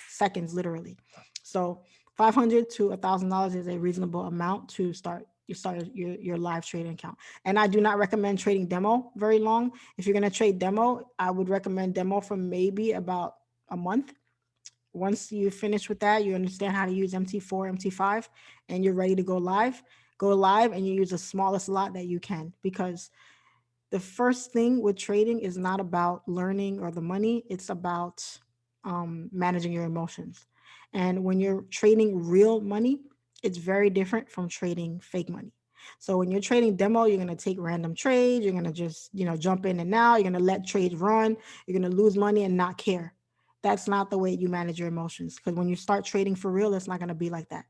literally. So $500 to $1,000 is a reasonable amount to start your live trading account. And I do not recommend trading demo very long. If you're going to trade demo, I would recommend demo for maybe about a month. Once you finish with that, you understand how to use MT4, MT5, and you're ready to go live and you use the smallest lot that you can, because the first thing with trading is not about learning or the money. It's about managing your emotions. And when you're trading real money, it's very different from trading fake money. So when you're trading demo, you're going to take random trades. You're going to just, jump in and out. You're going to let trades run. You're going to lose money and not care. That's not the way you manage your emotions, because when you start trading for real, it's not going to be like that.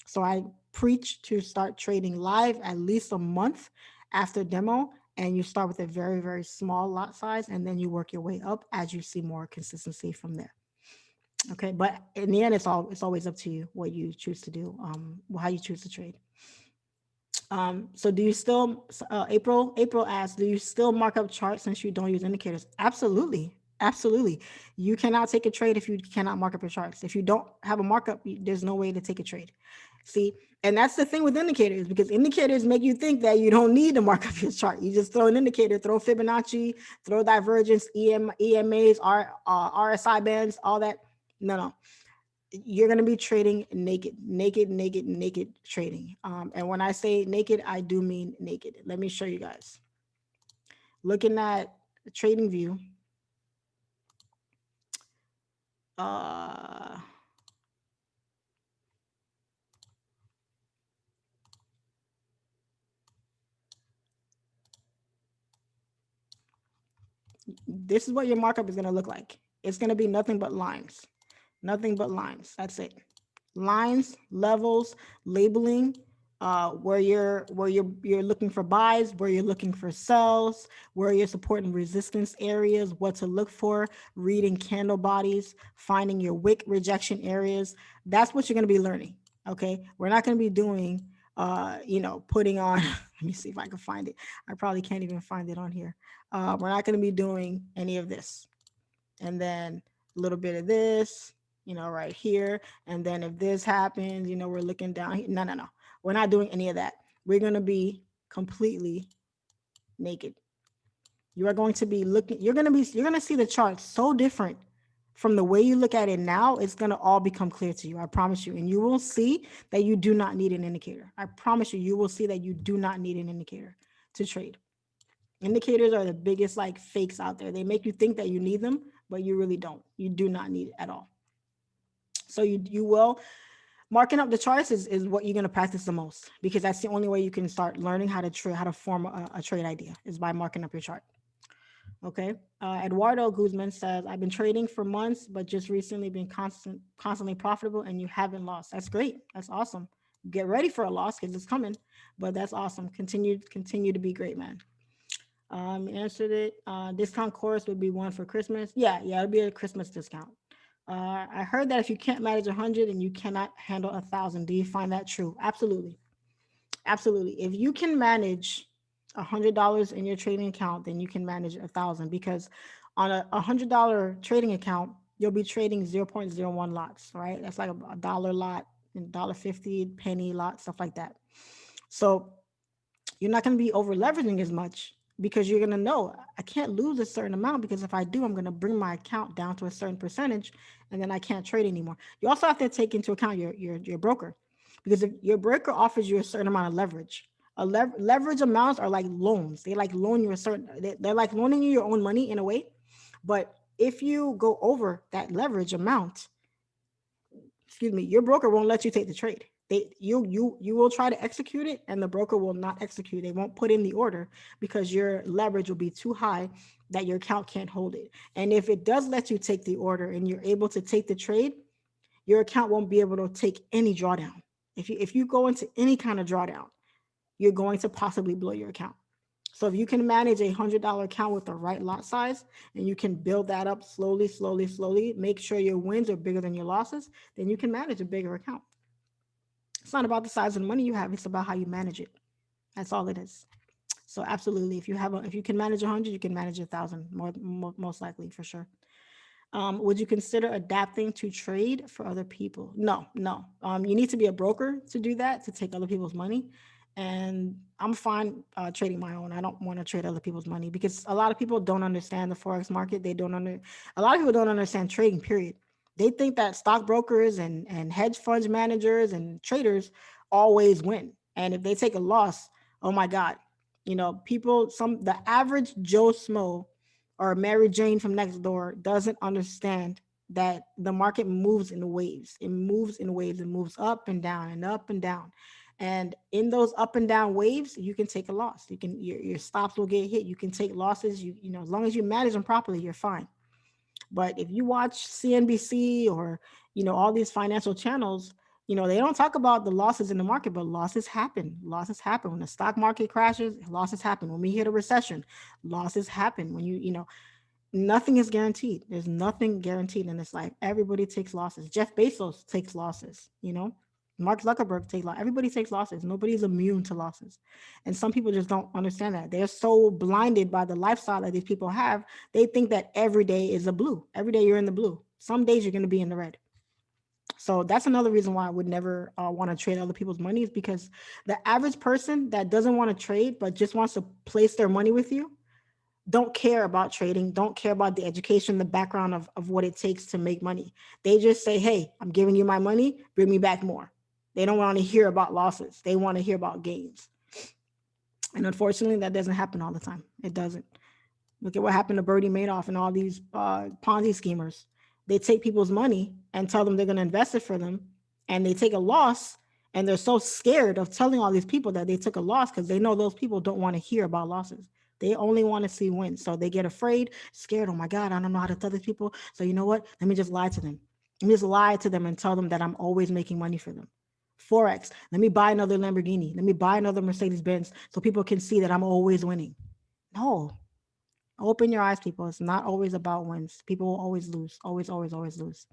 So I preach to start trading live at least a month after demo, and you start with a very, very small lot size, and then you work your way up as you see more consistency from there. Okay, but in the end, it's always up to you what you choose to do, how you choose to trade. So do you still, April asks, do you still mark up charts since you don't use indicators? Absolutely. You cannot take a trade if you cannot mark up your charts. If you don't have a markup, there's no way to take a trade. See, and that's the thing with indicators, because indicators make you think that you don't need to mark up your chart. You just throw an indicator, throw Fibonacci, throw divergence, EMAs, RSI bands, all that. No. You're going to be trading naked trading. And when I say naked, I do mean naked. Let me show you guys. Looking at the trading view. This is what your markup is going to look like. It's going to be nothing but lines. That's it. Lines, levels, labeling, where you're looking for buys, where you're looking for sells, where you're supporting resistance areas, what to look for, reading candle bodies, finding your wick rejection areas. That's what you're going to be learning. Okay, we're not going to be doing putting on let me see if I can find it. I probably can't even find it on here. We're not going to be doing any of this, and then a little bit of this, right here. And then if this happens, we're looking down here. No. We're not doing any of that. We're going to be completely naked. You are going to be looking, you're going to see the chart so different from the way you look at it now. It's going to all become clear to you. I promise you. And you will see that you do not need an indicator. I promise you, you will see that you do not need an indicator to trade. Indicators are the biggest fakes out there. They make you think that you need them, but you really don't. You do not need it at all. So you will, marking up the charts is what you're going to practice the most, because that's the only way you can start learning how to trade, how to form a trade idea, is by marking up your chart. Okay. Eduardo Guzman says, I've been trading for months, but just recently been constantly profitable, and you haven't lost. That's great. That's awesome. Get ready for a loss, because it's coming, but that's awesome. Continue to be great, man. Answered it. Discount course would be one for Christmas. Yeah, it'll be a Christmas discount. I heard that if you can't manage 100 and you cannot handle 1,000, do you find that true? Absolutely. If you can manage $100 in your trading account, then you can manage 1,000, because on a $100 trading account, you'll be trading 0.01 lots, right? That's like a dollar lot, and $1.50 penny lot, stuff like that. So you're not going to be over leveraging as much, because you're going to know I can't lose a certain amount, because if I do, I'm going to bring my account down to a certain percentage, and then I can't trade anymore. You also have to take into account your broker, because if your broker offers you a certain amount of leverage, leverage amounts are like loans. They loan you a certain, they're like loaning you your own money in a way. But if you go over that leverage amount, your broker won't let you take the trade. You will try to execute it, and the broker will not execute. They won't put in the order, because your leverage will be too high that your account can't hold it. And if it does let you take the order and you're able to take the trade, your account won't be able to take any drawdown. If you go into any kind of drawdown, you're going to possibly blow your account. So if you can manage $100 account with the right lot size, and you can build that up slowly, slowly, slowly, make sure your wins are bigger than your losses, then you can manage a bigger account. It's not about the size of the money you have, it's about how you manage it. That's all it is. So absolutely, if you can manage 100, you can manage 1,000, most likely, for sure. Would you consider adapting to trade for other people? No, no. You need to be a broker to do that, to take other people's money. And I'm fine trading my own. I don't want to trade other people's money because a lot of people don't understand the Forex market. A lot of people don't understand trading, period. They think that stockbrokers and hedge funds managers and traders always win. And if they take a loss, oh my God, the average Joe Smo or Mary Jane from next door doesn't understand that the market moves in waves. It moves in waves. It moves up and down and up and down. And in those up and down waves, you can take a loss. Your stops will get hit. You can take losses. As long as you manage them properly, you're fine. But if you watch CNBC or, all these financial channels, they don't talk about the losses in the market, but losses happen. Losses happen when the stock market crashes. Losses happen when we hit a recession. Losses happen when nothing is guaranteed. There's nothing guaranteed in this life. Everybody takes losses. Jeff Bezos takes losses, Mark Zuckerberg takes losses. Everybody takes losses. Nobody's immune to losses. And some people just don't understand that. They're so blinded by the lifestyle that these people have. They think that every day is a blue. Every day you're in the blue. Some days you're going to be in the red. So that's another reason why I would never want to trade other people's money, is because the average person that doesn't want to trade but just wants to place their money with you don't care about trading, don't care about the education, the background of what it takes to make money. They just say, hey, I'm giving you my money, bring me back more. They don't want to hear about losses. They want to hear about gains. And unfortunately, that doesn't happen all the time. It doesn't. Look at what happened to Bernie Madoff and all these Ponzi schemers. They take people's money and tell them they're going to invest it for them, and they take a loss, and they're so scared of telling all these people that they took a loss because they know those people don't want to hear about losses. They only want to see wins. So they get afraid, scared. Oh my God, I don't know how to tell these people. So you know what? Let me just lie to them. Let me just lie to them and tell them that I'm always making money for them. Forex, let me buy another Lamborghini. Let me buy another Mercedes Benz so people can see that I'm always winning. No, open your eyes, people. It's not always about wins. People will always lose. Always, always, always lose.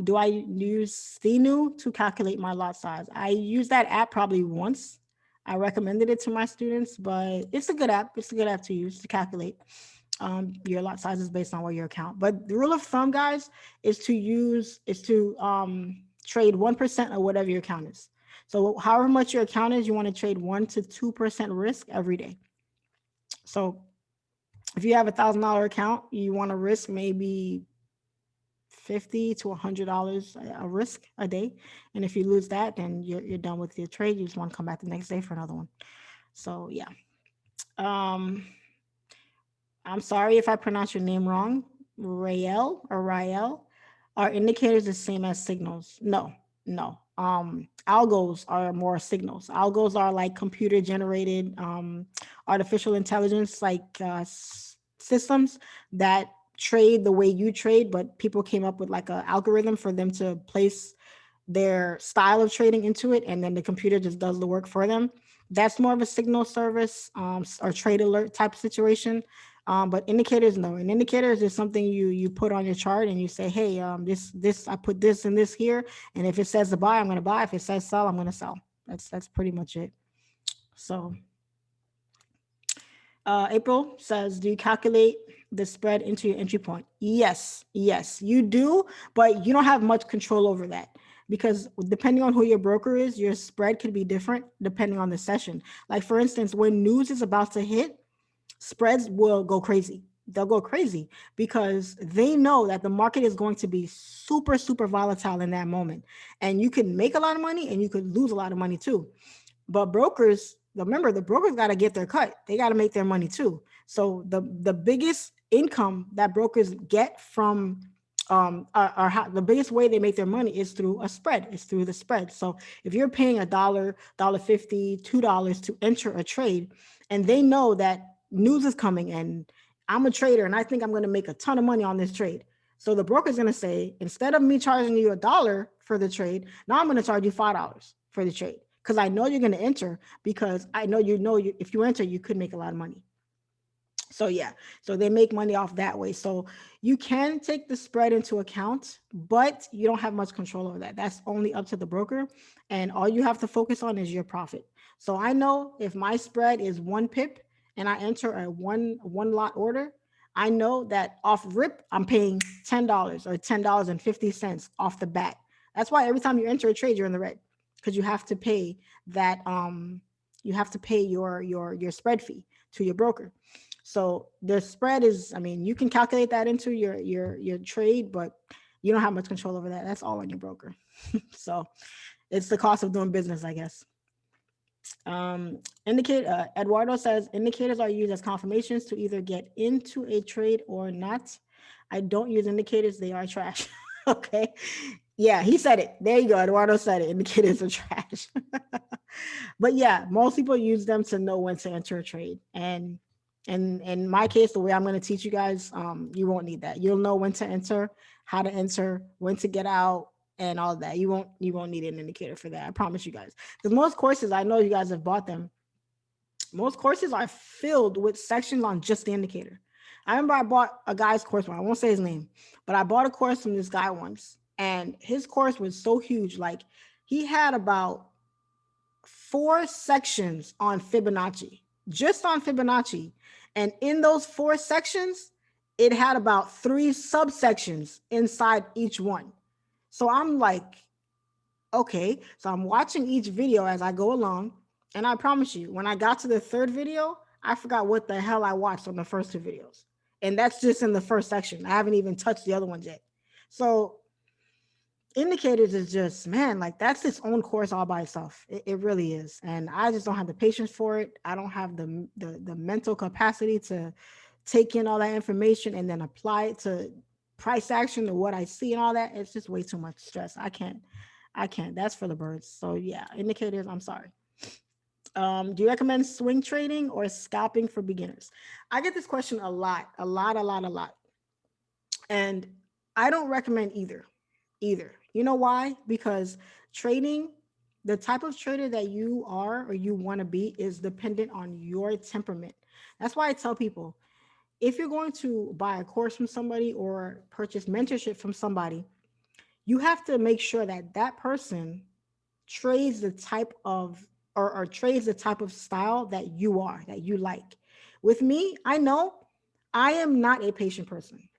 Do I use Ftmo to calculate my lot size? I use that app probably once. I recommended it to my students, but it's a good app. It's a good app to use to calculate your lot sizes based on what your account. But the rule of thumb, guys, is to trade 1% of whatever your account is. So however much your account is, you want to trade 1 to 2% risk every day. So if you have $1,000 account, you want to risk maybe $50 to $100 a risk a day. And if you lose that, then you're done with your trade. You just want to come back the next day for another one. So yeah. I'm sorry if I pronounce your name wrong. Rael. Are indicators the same as signals? No. Algos are more signals. Algos are like computer generated artificial intelligence, like systems that trade the way you trade, but people came up with like an algorithm for them to place their style of trading into it, and then the computer just does the work for them. That's more of a signal service or trade alert type of situation. But indicators, no. An indicator is just something you put on your chart and you say, hey, this I put this and this here, and if it says to buy, I'm going to buy. If it says sell, I'm going to sell. That's pretty much it. So April says, do you calculate the spread into your entry point? Yes, you do, but you don't have much control over that, because depending on who your broker is, your spread could be different depending on the session. Like for instance, when news is about to hit, spreads will go crazy. They'll go crazy because they know that the market is going to be super, super volatile in that moment. And you could make a lot of money and you could lose a lot of money too. But brokers, remember, the brokers got to get their cut. They got to make their money too. So the biggest income that brokers get from the biggest way they make their money is through a spread. It's through the spread. So if you're paying $1, $1.50, $2 to enter a trade, and they know that news is coming and I'm a trader and I think I'm going to make a ton of money on this trade. So the broker's going to say, instead of me charging you $1 for the trade, now I'm going to charge you $5 for the trade, because I know you're going to enter, because I know you if you enter, you could make a lot of money. So yeah, so they make money off that way. So you can take the spread into account, but you don't have much control over that. That's only up to the broker, and all you have to focus on is your profit. So I know if my spread is 1 pip and I enter a one lot order, I know that off rip I'm paying $10 or $10.50 off the bat. That's why every time you enter a trade, you're in the red, because you have to pay that you have to pay your spread fee to your broker. So the spread is, I mean, you can calculate that into your trade, but you don't have much control over that. That's all on your broker. So it's the cost of doing business, I guess. Eduardo says indicators are used as confirmations to either get into a trade or not. I don't use indicators, they are trash. Okay. Yeah, he said it. There you go. Eduardo said it. Indicators are trash. But yeah, most people use them to know when to enter a trade. And in my case, the way I'm going to teach you guys, you won't need that. You'll know when to enter, how to enter, when to get out, and all that. You won't need an indicator for that. I promise you guys. Because most courses, I know you guys have bought them. Most courses are filled with sections on just the indicator. I remember I bought a guy's course. I won't say his name, but I bought a course from this guy once, and his course was so huge. Like, he had about 4 sections on Fibonacci, just on Fibonacci. And in those 4 sections, it had about 3 subsections inside each one. So I'm like, okay. So I'm watching each video as I go along. And I promise you, when I got to the 3rd video, I forgot what the hell I watched on the first 2 videos. And that's just in the first section. I haven't even touched the other ones yet. So indicators is just, man, like, that's its own course all by itself. It really is. And I just don't have the patience for it. I don't have the mental capacity to take in all that information and then apply it to price action to what I see and all that. It's just way too much stress. I can't. That's for the birds. So yeah, indicators, I'm sorry. Do you recommend swing trading or scalping for beginners? I get this question a lot. And I don't recommend either. You know why? Because trading, the type of trader that you are or you want to be is dependent on your temperament. That's why I tell people, if you're going to buy a course from somebody or purchase mentorship from somebody, you have to make sure that that person trades the type of or trades the type of style that you are, that you like. With me, I know I am not a patient person.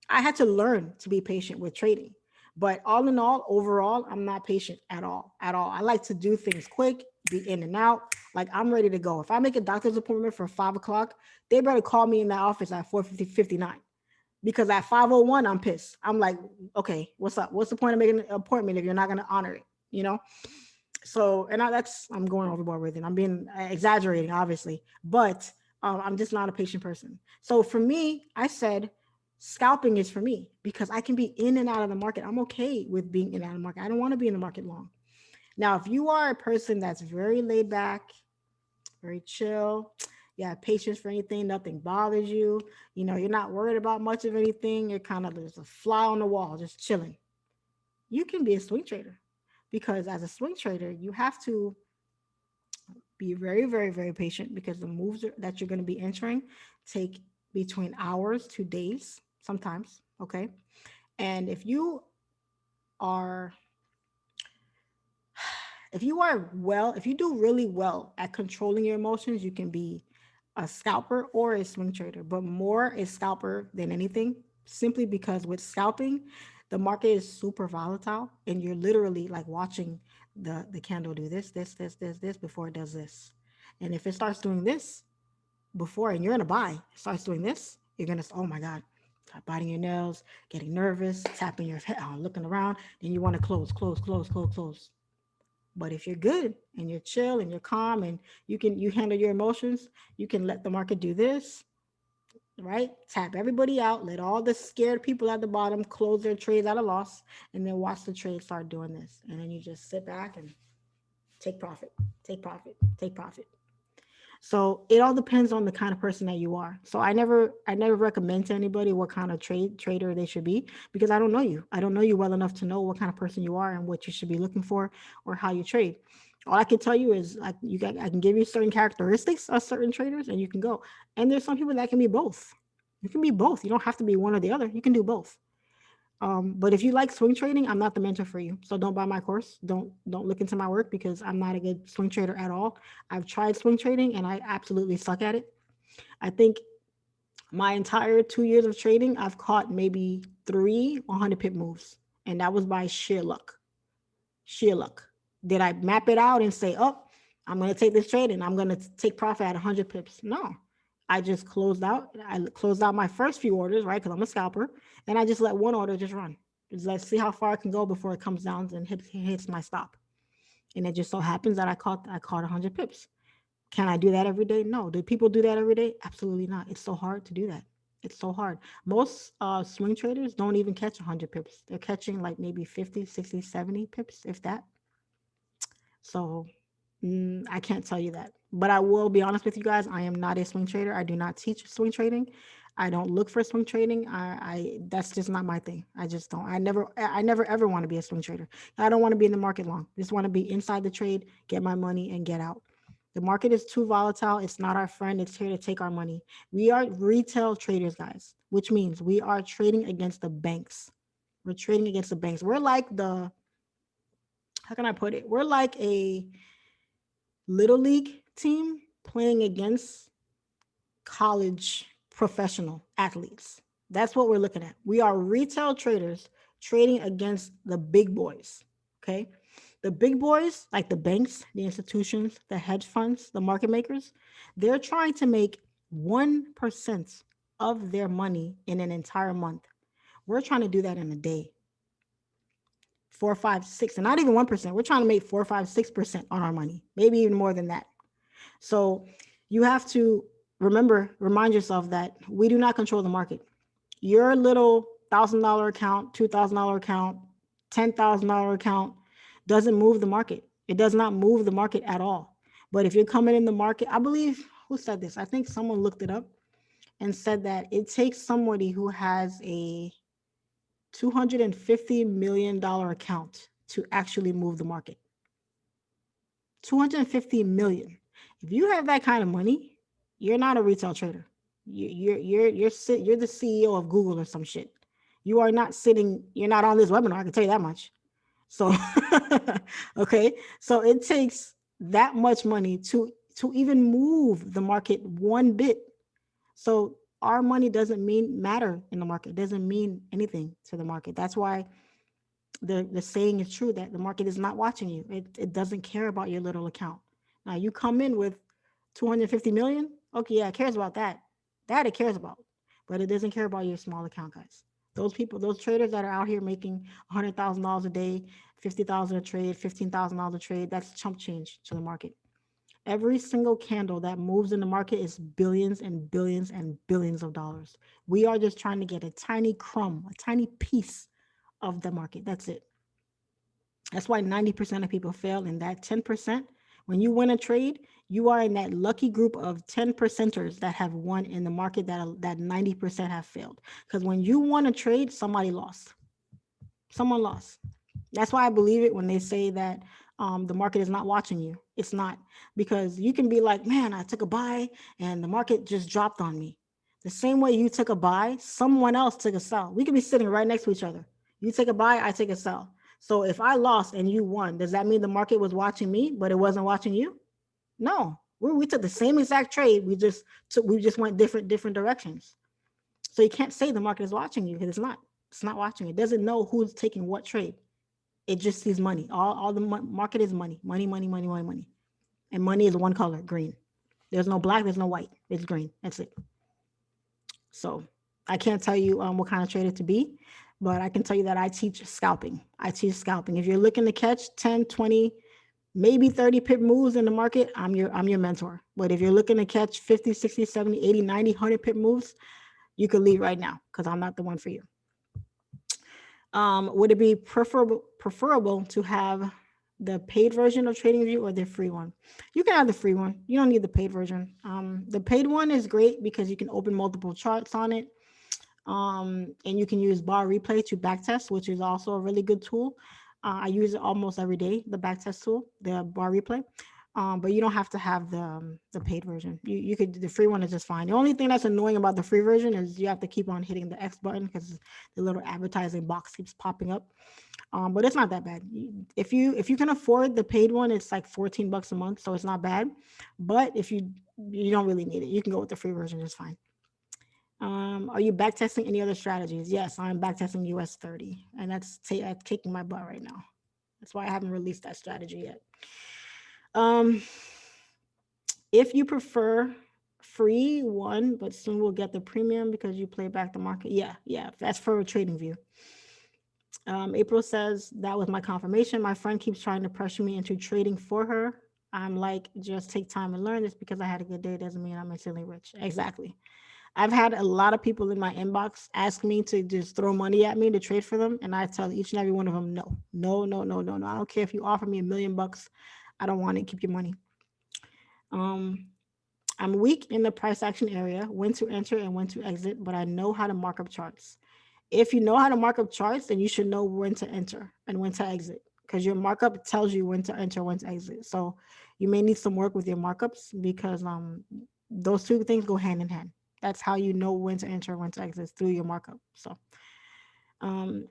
I had to learn to be patient with trading. But all in all, overall, I'm not patient at all. I like to do things quick, be in and out. Like, I'm ready to go. If I make a doctor's appointment for 5 o'clock, they better call me in that office at 4:59. Because at 5:01, I'm pissed. I'm like, okay, what's up? What's the point of making an appointment if you're not going to honor it? You know? So, and I'm going overboard with it. I'm being exaggerating, obviously, but I'm just not a patient person. So for me, I said scalping is for me because I can be in and out of the market. I'm okay with being in and out of the market. I don't want to be in the market long. Now, if you are a person that's very laid back, very chill, you have patience for anything, nothing bothers you, you're not worried about much of anything, you're kind of just a fly on the wall, just chilling, you can be a swing trader. Because as a swing trader, you have to be very, very, very patient because the moves that you're going to be entering take between hours to days sometimes. Okay. And if you are if you do really well at controlling your emotions, you can be a scalper or a swing trader, but more a scalper than anything, simply because with scalping, the market is super volatile and you're literally like watching the candle do this before it does this. And if it starts doing this before and you're in a buy, it starts doing this, you're going to, oh my God, start biting your nails, getting nervous, tapping your head, looking around, then you want to close. But if you're good and you're chill and you're calm and you handle your emotions, you can let the market do this, right? Tap everybody out, let all the scared people at the bottom close their trades at a loss, and then watch the trade start doing this. And then you just sit back and take profit. So it all depends on the kind of person that you are. So I never recommend to anybody what kind of trader they should be, because I don't know you. I don't know you well enough to know what kind of person you are and what you should be looking for or how you trade. All I can tell you is like I can give you certain characteristics of certain traders and you can go. And there's some people that can be both. You can be both. You don't have to be one or the other. You can do both. But if you like swing trading, I'm not the mentor for you. So don't buy my course. Don't look into my work because I'm not a good swing trader at all. I've tried swing trading and I absolutely suck at it. I think my entire 2 years of trading, I've caught maybe 3 100 pip moves. And that was by sheer luck. Sheer luck. Did I map it out and say, oh, I'm going to take this trade and I'm going to take profit at 100 pips? No. I just closed out. I closed out my first few orders, right? Because I'm a scalper. And I just let one order just run. Just let's see how far I can go before it comes down and hits my stop. And it just so happens that I caught 100 pips. Can I do that every day? No. Do people do that every day? Absolutely not. It's so hard to do that. It's so hard. Most swing traders don't even catch 100 pips. They're catching like maybe 50, 60, 70 pips, if that. So I can't tell you that. But I will be honest with you guys. I am not a swing trader. I do not teach swing trading. I don't look for swing trading. I that's just not my thing. I just don't. I never ever want to be a swing trader. I don't want to be in the market long. Just want to be inside the trade, get my money, and get out. The market is too volatile. It's not our friend. It's here to take our money. We are retail traders, guys, which means we are trading against the banks. We're trading against the banks. We're like how can I put it? We're like a little league team playing against college professional athletes. That's what we're looking at. We are retail traders trading against the big boys. Okay. The big boys, like the banks, the institutions, the hedge funds, the market makers, they're trying to make 1% of their money in an entire month. We're trying to do that in a day. 4, 5, 6, and not even 1%. We're trying to make 4, 5, 6% on our money, maybe even more than that. So you have to remind yourself that we do not control the market. Your little $1,000 account, $2,000 account, $10,000 account doesn't move the market. It does not move the market at all. But if you're coming in the market, I believe, who said this? I think someone looked it up and said that it takes somebody who has a $250 million account to actually move the market. 250 million. If you have that kind of money, you're not a retail trader. You're the CEO of Google or some shit. You are not sitting. You're not on this webinar. I can tell you that much. So, okay. So it takes that much money to even move the market one bit. So our money doesn't matter in the market. It doesn't mean anything to the market. That's why the saying is true that the market is not watching you. It doesn't care about your little account. Now you come in with 250 million. Okay, yeah, it cares about that. That it cares about, but it doesn't care about your small account, guys. Those people, those traders that are out here making $100,000 a day, 50,000 a trade, $15,000 a trade, that's chump change to the market. Every single candle that moves in the market is billions and billions and billions of dollars. We are just trying to get a tiny crumb, a tiny piece of the market. That's it. That's why 90% of people fail. And that 10%, when you win a trade, you are in that lucky group of 10 percenters that have won in the market that 90% have failed. Because when you won a trade, somebody lost. Someone lost. That's why I believe it when they say that the market is not watching you. It's not, because you can be like, man, I took a buy and the market just dropped on me. The same way you took a buy, someone else took a sell. We could be sitting right next to each other. You take a buy, I take a sell. So if I lost and you won, does that mean the market was watching me, but it wasn't watching you? No, we took the same exact trade. We just went different directions. So you can't say the market is watching you because it's not. It's not watching. It doesn't know who's taking what trade. It just sees money. All the market is money. Money. And money is one color, green. There's no black, there's no white. It's green. That's it. So I can't tell you what kind of trader to be, but I can tell you that I teach scalping. If you're looking to catch 10, 20, maybe 30 pip moves in the market, I'm your mentor. But if you're looking to catch 50, 60, 70, 80, 90, 100 pip moves, you could leave right now because I'm not the one for you. Would it be preferable to have the paid version of TradingView or the free one? You can have the free one. You don't need the paid version. The paid one is great because you can open multiple charts on it. And you can use bar replay to backtest, which is also a really good tool. I use it almost every day, the backtest tool, the bar replay. But you don't have to have the paid version. You could, the free one is just fine. The only thing that's annoying about the free version is you have to keep on hitting the X button because the little advertising box keeps popping up. But it's not that bad. If you can afford the paid one, it's like $14 a month, so it's not bad. But if you don't really need it, you can go with the free version. It's fine. Are you backtesting any other strategies? Yes, I'm backtesting US 30, and that's kicking my butt right now. That's why I haven't released that strategy yet. Um, if you prefer free one, but soon we'll get the premium because you play back the market. Yeah, that's for trading view. April says that was my confirmation. My friend keeps trying to pressure me into trading for her. I'm like, just take time and learn this because I had a good day doesn't mean I'm instantly rich. Exactly. I've had a lot of people in my inbox ask me to just throw money at me to trade for them. And I tell each and every one of them, no, no, no, no, no, no. I don't care if you offer me $1,000,000. I don't want it. Keep your money. Um, I'm weak in the price action area, when to enter and when to exit, but I know how to mark up charts. If you know how to mark up charts, then you should know when to enter and when to exit because your markup tells you when to enter, when to exit. So you may need some work with your markups because those two things go hand in hand. That's how you know when to enter, when to exit through your markup. So um,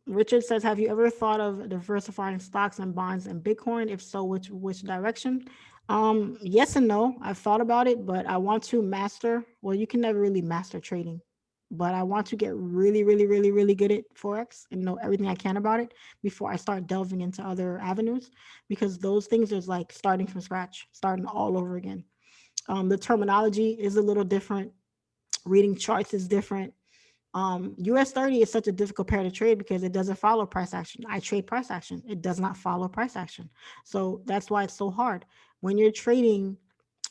Richard says, have you ever thought of diversifying stocks and bonds and Bitcoin? If so, which direction? Yes and no. I've thought about it, but I want to master. Well, you can never really master trading, but I want to get really, really, really, really good at Forex and know everything I can about it before I start delving into other avenues, because those things is like starting from scratch, starting all over again. The terminology is a little different. Reading charts is different. US 30 is such a difficult pair to trade because it doesn't follow price action. I trade price action. It does not follow price action. So that's why it's so hard. When you're trading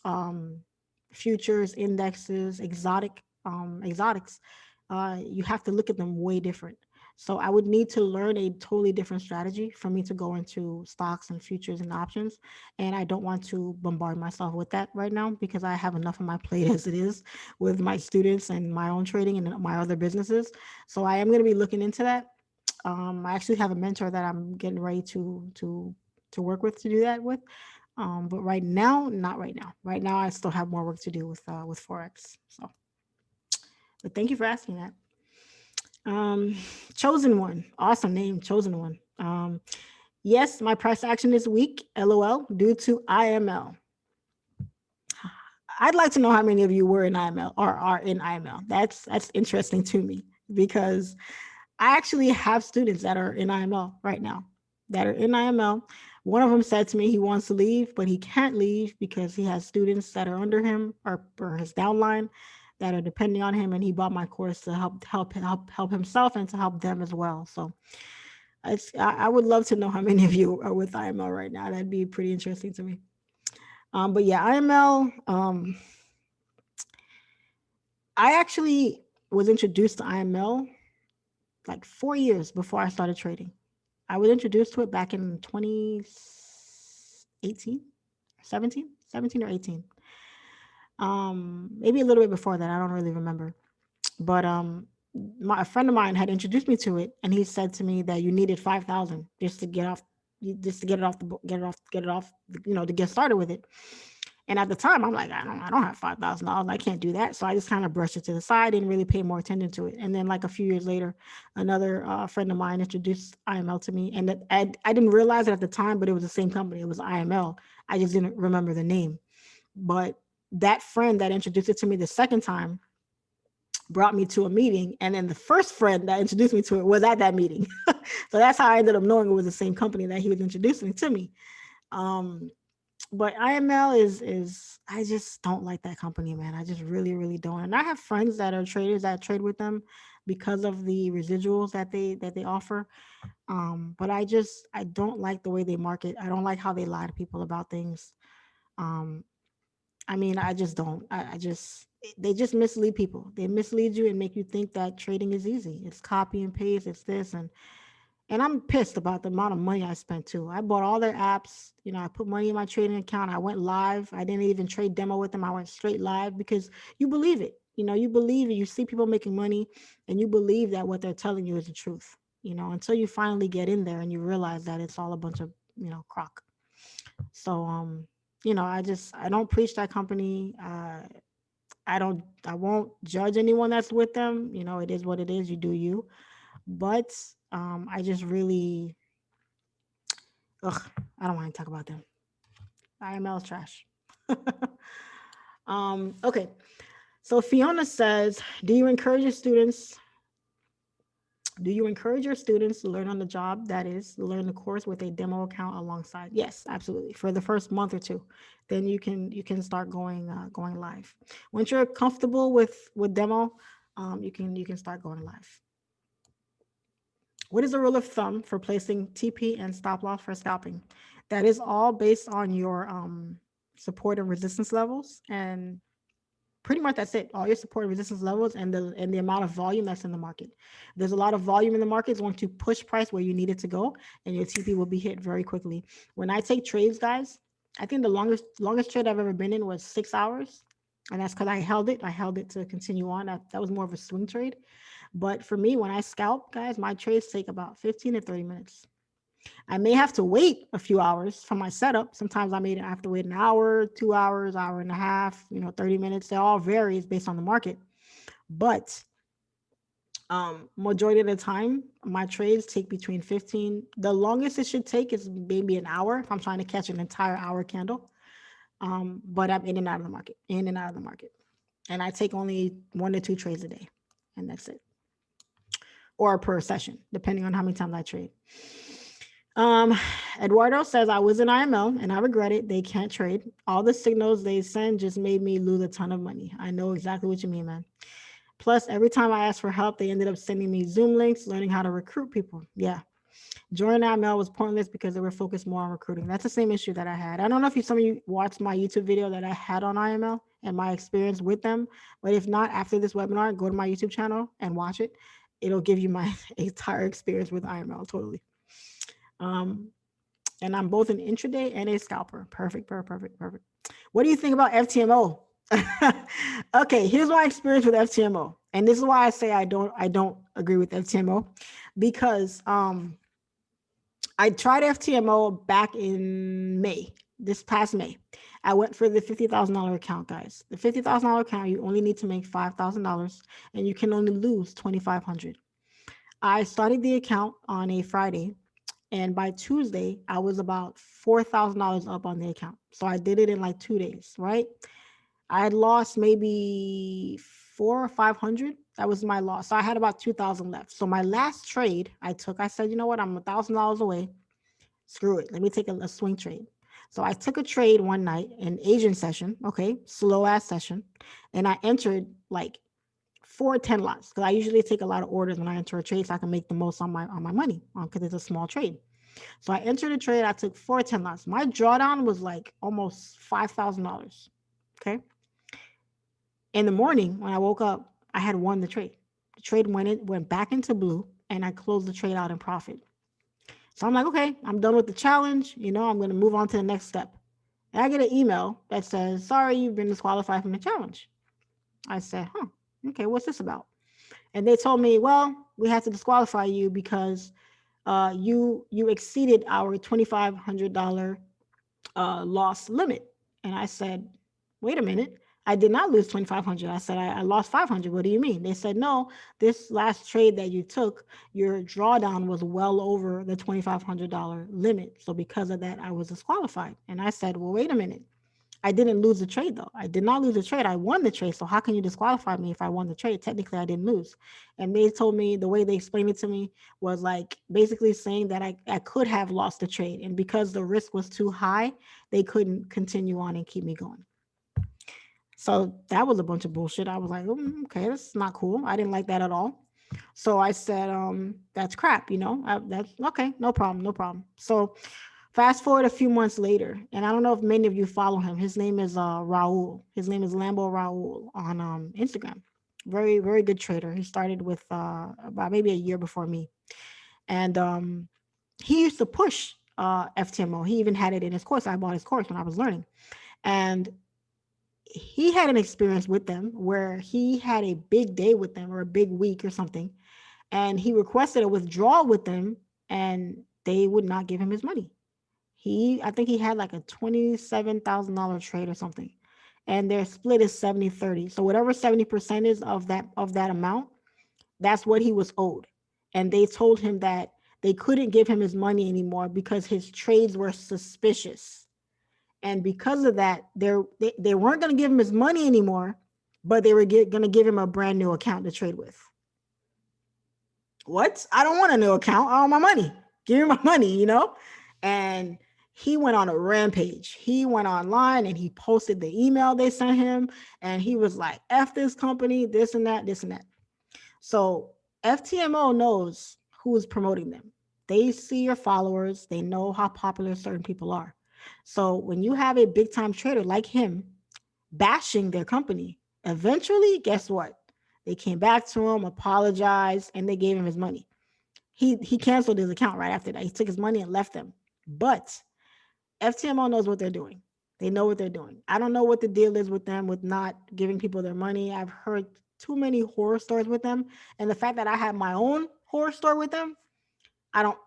um, futures, indexes, exotics, you have to look at them way different. So I would need to learn a totally different strategy for me to go into stocks and futures and options. And I don't want to bombard myself with that right now because I have enough on my plate as it is with my students and my own trading and my other businesses. So I am going to be looking into that. I actually have a mentor that I'm getting ready to work with to do that with. But right now, not right now. Right now, I still have more work to do with Forex. So, but thank you for asking that. Um, Chosen One, awesome name, Chosen One. Yes, my price action is weak, LOL, due to IML. I'd like to know how many of you were in IML or are in IML. That's interesting to me because I actually have students that are in IML right now that are in IML. One of them said to me he wants to leave, but he can't leave because he has students that are under him or his downline that are depending on him, and he bought my course to help himself and to help them as well. So I would love to know how many of you are with IML right now. That'd be pretty interesting to me. But yeah, IML. I actually was introduced to IML like 4 years before I started trading. I was introduced to it back in 2018, 17 or 18. Maybe a little bit before that. I don't really remember. But a friend of mine had introduced me to it, and he said to me that you needed 5,000 just to get off, just to get it off get it off, to get started with it. And at the time, I'm like, I don't have $5,000. I can't do that. So I just kind of brushed it to the side, didn't really pay more attention to it. And then, like a few years later, another friend of mine introduced IML to me, and I didn't realize it at the time, but it was the same company. It was IML. I just didn't remember the name. But that friend that introduced it to me the second time brought me to a meeting, and then the first friend that introduced me to it was at that meeting. So that's how I ended up knowing it was the same company that he was introducing to me. But IML is I just don't like that company, man. I just really, really don't. And I have friends that are traders that trade with them because of the residuals that they offer. But I don't like the way they market. I don't like how they lie to people about things. Um, I mean, I just don't. I just they just mislead people. They mislead you and make you think that trading is easy. It's copy and paste. It's this and I'm pissed about the amount of money I spent too. I bought all their apps. I put money in my trading account. I went live. I didn't even trade demo with them. I went straight live because you believe it. You believe it. You see people making money and you believe that what they're telling you is the truth. until you finally get in there and you realize that it's all a bunch of, crock. So, I don't preach that company. I won't judge anyone that's with them. It is what it is. You do you. But I just really, ugh, I don't want to talk about them. IML is trash. Okay. So Fiona says, do you encourage your students to learn on the job, that is, learn the course with a demo account alongside? Yes, absolutely. For the first month or two, then you can start going live. Once you're comfortable with demo, you can start going live. What is the rule of thumb for placing TP and stop loss for scalping? That is all based on your support and resistance levels, and pretty much that's it. All your support and resistance levels and the amount of volume that's in the market. If there's a lot of volume in the market, it's going to push price where you need it to go, and your TP will be hit very quickly. When I take trades, guys, I think the longest trade I've ever been in was 6 hours, and that's because I held it. I held it to continue on. That was more of a swing trade. But for me, when I scalp, guys, my trades take about 15 to 30 minutes. I may have to wait a few hours for my setup. Sometimes I have to wait an hour, 2 hours, hour and a half, 30 minutes. It all varies based on the market. But majority of the time, my trades take between 15. The longest it should take is maybe an hour if I'm trying to catch an entire hour candle. But I'm in and out of the market, in and out of the market. And I take only 1 to 2 trades a day. And that's it. Or per session, depending on how many times I trade. Eduardo says, I was in IML and I regret it. They can't trade. All the signals they send just made me lose a ton of money. I know exactly what you mean, man. Plus, every time I asked for help, they ended up sending me Zoom links, learning how to recruit people. Yeah. Joining IML was pointless because they were focused more on recruiting. That's the same issue that I had. I don't know if some of you watched my YouTube video that I had on IML and my experience with them. But if not, after this webinar, go to my YouTube channel and watch it. It'll give you my entire experience with IML totally. And I'm both an intraday and a scalper. Perfect. What do you think about Ftmo? Okay, here's my experience with Ftmo, and this is why I say I don't agree with Ftmo, because I tried Ftmo back in May, this past May. I went for the $50,000 account, guys. The $50,000 account, you only need to make $5,000, and you can only lose $2,500. I started the account on a Friday. And by Tuesday, I was about $4,000 up on the account. So I did it in like 2 days, right? I had lost maybe 400 or 500. That was my loss. So I had about 2,000 left. So my last trade I said, you know what? I'm $1,000 away. Screw it. Let me take a swing trade. So I took a trade one night, an Asian session, okay, slow ass session. And I entered like 4 10 lots, because I usually take a lot of orders when I enter a trade so I can make the most on my money, because it's a small trade. So I entered a trade. I took 4 10 lots. My drawdown was like almost $5,000. Okay. In the morning when I woke up, I had won the trade. The trade went back into blue, and I closed the trade out in profit. So I'm like, okay, I'm done with the challenge. I'm going to move on to the next step. And I get an email that says, sorry, you've been disqualified from the challenge. I said, okay, what's this about? And they told me, well, we have to disqualify you because you exceeded our $2,500 loss limit. And I said, wait a minute, I did not lose 2,500. I said, I lost 500. What do you mean? They said, no, this last trade that you took, your drawdown was well over the $2,500 limit. So because of that, I was disqualified. And I said, well, wait a minute. I didn't lose the trade, though. I did not lose the trade. I won the trade. So how can you disqualify me if I won the trade? Technically, I didn't lose. And they told me, the way they explained it to me was like basically saying that I could have lost the trade. And because the risk was too high, they couldn't continue on and keep me going. So that was a bunch of bullshit. I was like, okay, that's not cool. I didn't like that at all. So I said, that's crap, that's okay. No problem. So fast forward a few months later, and I don't know if many of you follow him. His name is Raul. His name is Lambo Raul on Instagram. Very, very good trader. He started with about maybe a year before me. And he used to push Ftmo. He even had it in his course. I bought his course when I was learning. And he had an experience with them where he had a big day with them, or a big week or something. and he requested a withdrawal with them, and they would not give him his money. I think he had like a $27,000 trade or something, and their split is 70-30. So whatever 70% is of that amount, that's what he was owed. And they told him that they couldn't give him his money anymore because his trades were suspicious. And because of that, they weren't going to give him his money anymore, but they were going to give him a brand new account to trade with. What? I don't want a new account. I want my money. Give me my money, And he went on a rampage. He went online and he posted the email they sent him. And he was like, F this company, this and that, this and that. So Ftmo knows who's promoting them. They see your followers. They know how popular certain people are. So when you have a big time trader like him bashing their company, eventually, guess what? They came back to him, apologized, and they gave him his money. He canceled his account right after that. He took his money and left them. But Ftmo knows what they're doing. They know what they're doing. I don't know what the deal is with them with not giving people their money. I've heard too many horror stories with them, and the fact that I have my own horror story with them, I don't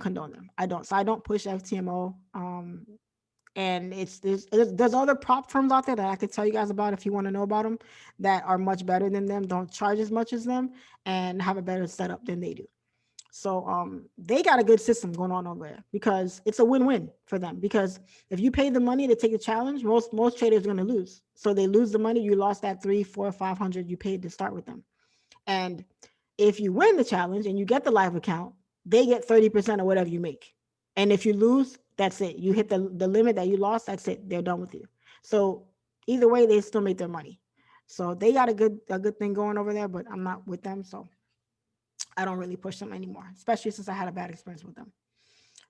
condone them. I don't. So I don't push Ftmo. And there's other prop firms out there that I could tell you guys about if you want to know about them that are much better than them, don't charge as much as them, and have a better setup than they do. So they got a good system going on over there because it's a win-win for them. Because if you pay the money to take the challenge, most traders are going to lose. So they lose the money. You lost that 300, 400, 500 you paid to start with them. And if you win the challenge and you get the live account, they get 30% of whatever you make. And if you lose, that's it. You hit the limit that you lost, that's it. They're done with you. So either way, they still make their money. So they got a good thing going over there, but I'm not with them. So I don't really push them anymore, especially since I had a bad experience with them.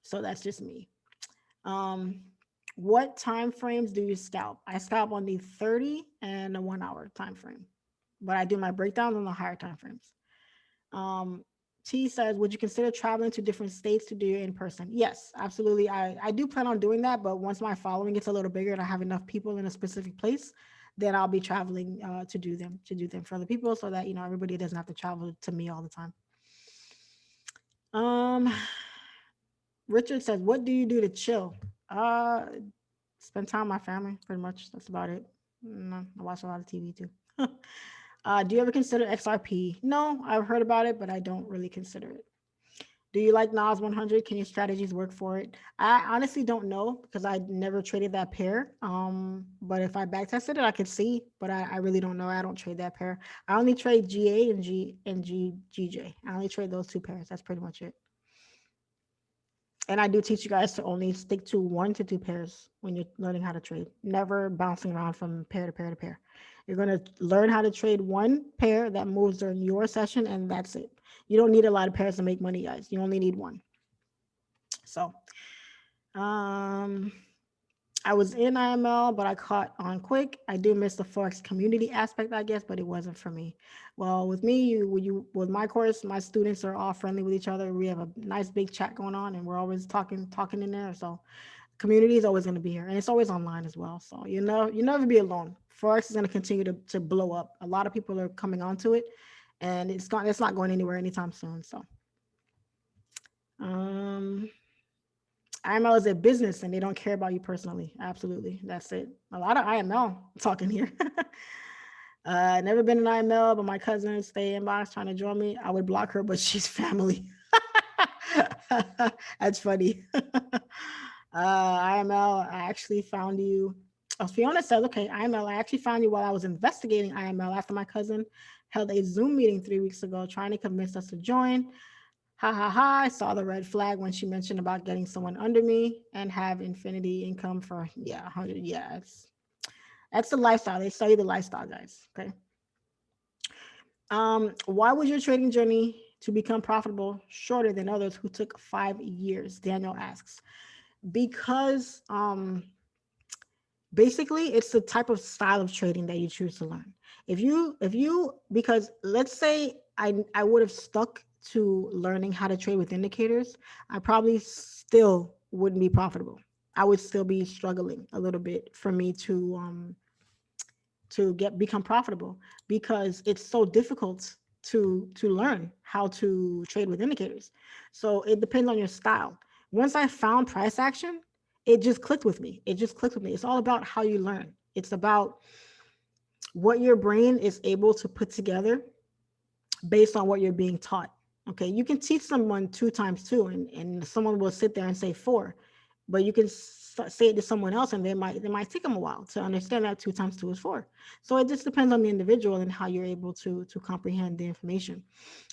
So that's just me. What time frames do you scalp? I scalp on the 30 and the 1 hour time frame, but I do my breakdowns on the higher time frames. T says, would you consider traveling to different states to do your in-person? Yes, absolutely. I do plan on doing that, but once my following gets a little bigger and I have enough people in a specific place, then I'll be traveling to do them for other people so that, everybody doesn't have to travel to me all the time. Richard says, what do you do to chill? Spend time with my family, pretty much. That's about it. I watch a lot of TV too. Do you ever consider XRP? No, I've heard about it, but I don't really consider it. Do you like Nas 100? Can your strategies work for it? I honestly don't know because I never traded that pair. But if I backtested it, I could see. But I really don't know. I don't trade that pair. I only trade GA and GJ. I only trade those two pairs. That's pretty much it. And I do teach you guys to only stick to 1 to 2 pairs when you're learning how to trade. Never bouncing around from pair to pair to pair. You're going to learn how to trade 1 pair that moves during your session, and that's it. You don't need a lot of pairs to make money, guys. You only need 1. So, I was in IML, but I caught on quick. I do miss the Forex community aspect, I guess, but it wasn't for me. Well, with me, with my course, my students are all friendly with each other. We have a nice big chat going on, and we're always talking in there. So, community is always going to be here, and it's always online as well. So you never be alone. Forex is going to continue to blow up. A lot of people are coming onto it, and it's not going anywhere anytime soon. So, IML is a business and they don't care about you personally. Absolutely. That's it. A lot of IML talking here. Never been in IML, but my cousin stay inbox trying to join me. I would block her, but she's family. That's funny. IML, I actually found you. Oh, Fiona says, okay, IML, I actually found you while I was investigating IML after my cousin held a Zoom meeting 3 weeks ago trying to convince us to join. Ha ha ha, I saw the red flag when she mentioned about getting someone under me and have infinity income for 100. Yeah, that's the lifestyle. They sell you the lifestyle, guys. Okay. Why was your trading journey to become profitable shorter than others who took 5 years? Daniel asks. Because basically it's the type of style of trading that you choose to learn. Because let's say I would have stuck to learning how to trade with indicators, I probably still wouldn't be profitable. I would still be struggling a little bit for me to become profitable because it's so difficult to learn how to trade with indicators. So it depends on your style. Once I found price action, it just clicked with me. It just clicked with me. It's all about how you learn. It's about what your brain is able to put together based on what you're being taught. Okay, you can teach someone 2 times 2, and someone will sit there and say 4, but you can say it to someone else, and they might take them a while to understand that 2 times 2 is 4. So it just depends on the individual and how you're able to comprehend the information.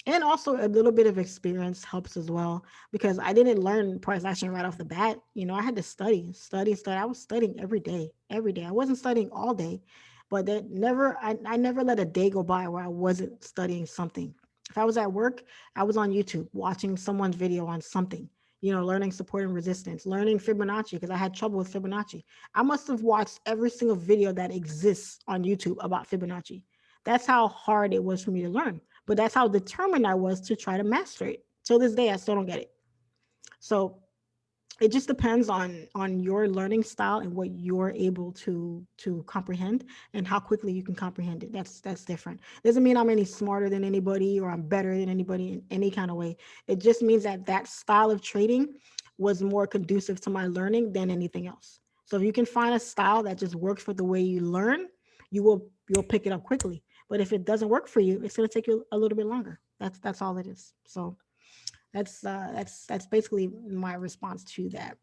And also a little bit of experience helps as well, because I didn't learn price action right off the bat. I had to study. I was studying every day, every day. I wasn't studying all day, but I never let a day go by where I wasn't studying something. If I was at work, I was on YouTube watching someone's video on something, learning support and resistance, learning Fibonacci, because I had trouble with Fibonacci. I must have watched every single video that exists on YouTube about Fibonacci. That's how hard it was for me to learn, but that's how determined I was to try to master it. Till this day, I still don't get it. So it just depends on your learning style and what you're able to comprehend and how quickly you can comprehend it. That's different. Doesn't mean I'm any smarter than anybody or I'm better than anybody in any kind of way. It just means that style of trading was more conducive to my learning than anything else. So if you can find a style that just works for the way you learn, you'll pick it up quickly. But if it doesn't work for you, it's going to take you a little bit longer. That's all it is. So that's basically my response to that.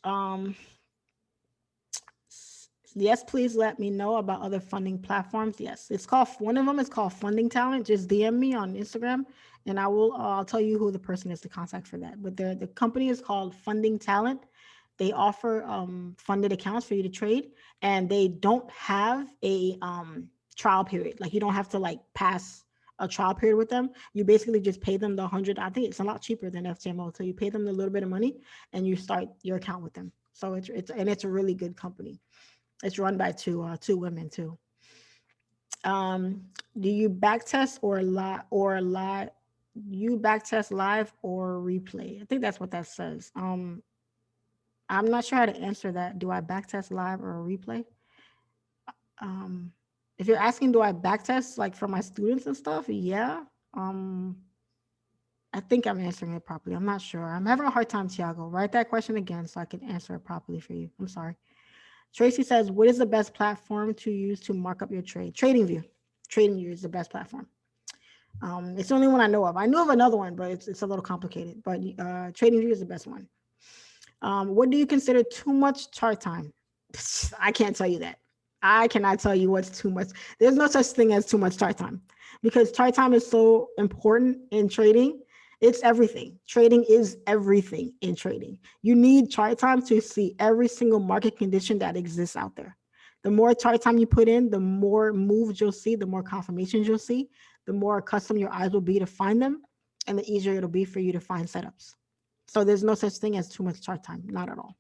Um, yes, please let me know about other funding platforms. Yes, it's called, one of them is called Funding Talent. Just DM me on Instagram, and I'll tell you who the person is to contact for that. But the company is called Funding Talent. They offer funded accounts for you to trade, and they don't have a trial period. Like, you don't have to pass a trial period with them. You basically just pay them the 100. I think it's a lot cheaper than Ftmo. So you pay them a little bit of money, and you start your account with them. So it's a really good company. It's run by two women too. Do you backtest you backtest live or replay? I think that's what that says. I'm not sure how to answer that. Do I backtest live or replay? Um, if you're asking, do I backtest for my students and stuff? Yeah. I think I'm answering it properly. I'm not sure. I'm having a hard time, Tiago. Write that question again so I can answer it properly for you. I'm sorry. Tracy says, what is the best platform to use to mark up your trade? TradingView. TradingView is the best platform. It's the only one I know of. I know of another one, but it's a little complicated. But TradingView is the best one. What do you consider too much chart time? I can't tell you that. I cannot tell you what's too much. There's no such thing as too much chart time, because chart time is so important in trading. It's everything. Trading is everything in trading. You need chart time to see every single market condition that exists out there. The more chart time you put in, the more moves you'll see, the more confirmations you'll see, the more accustomed your eyes will be to find them, and the easier it'll be for you to find setups. So there's no such thing as too much chart time, not at all.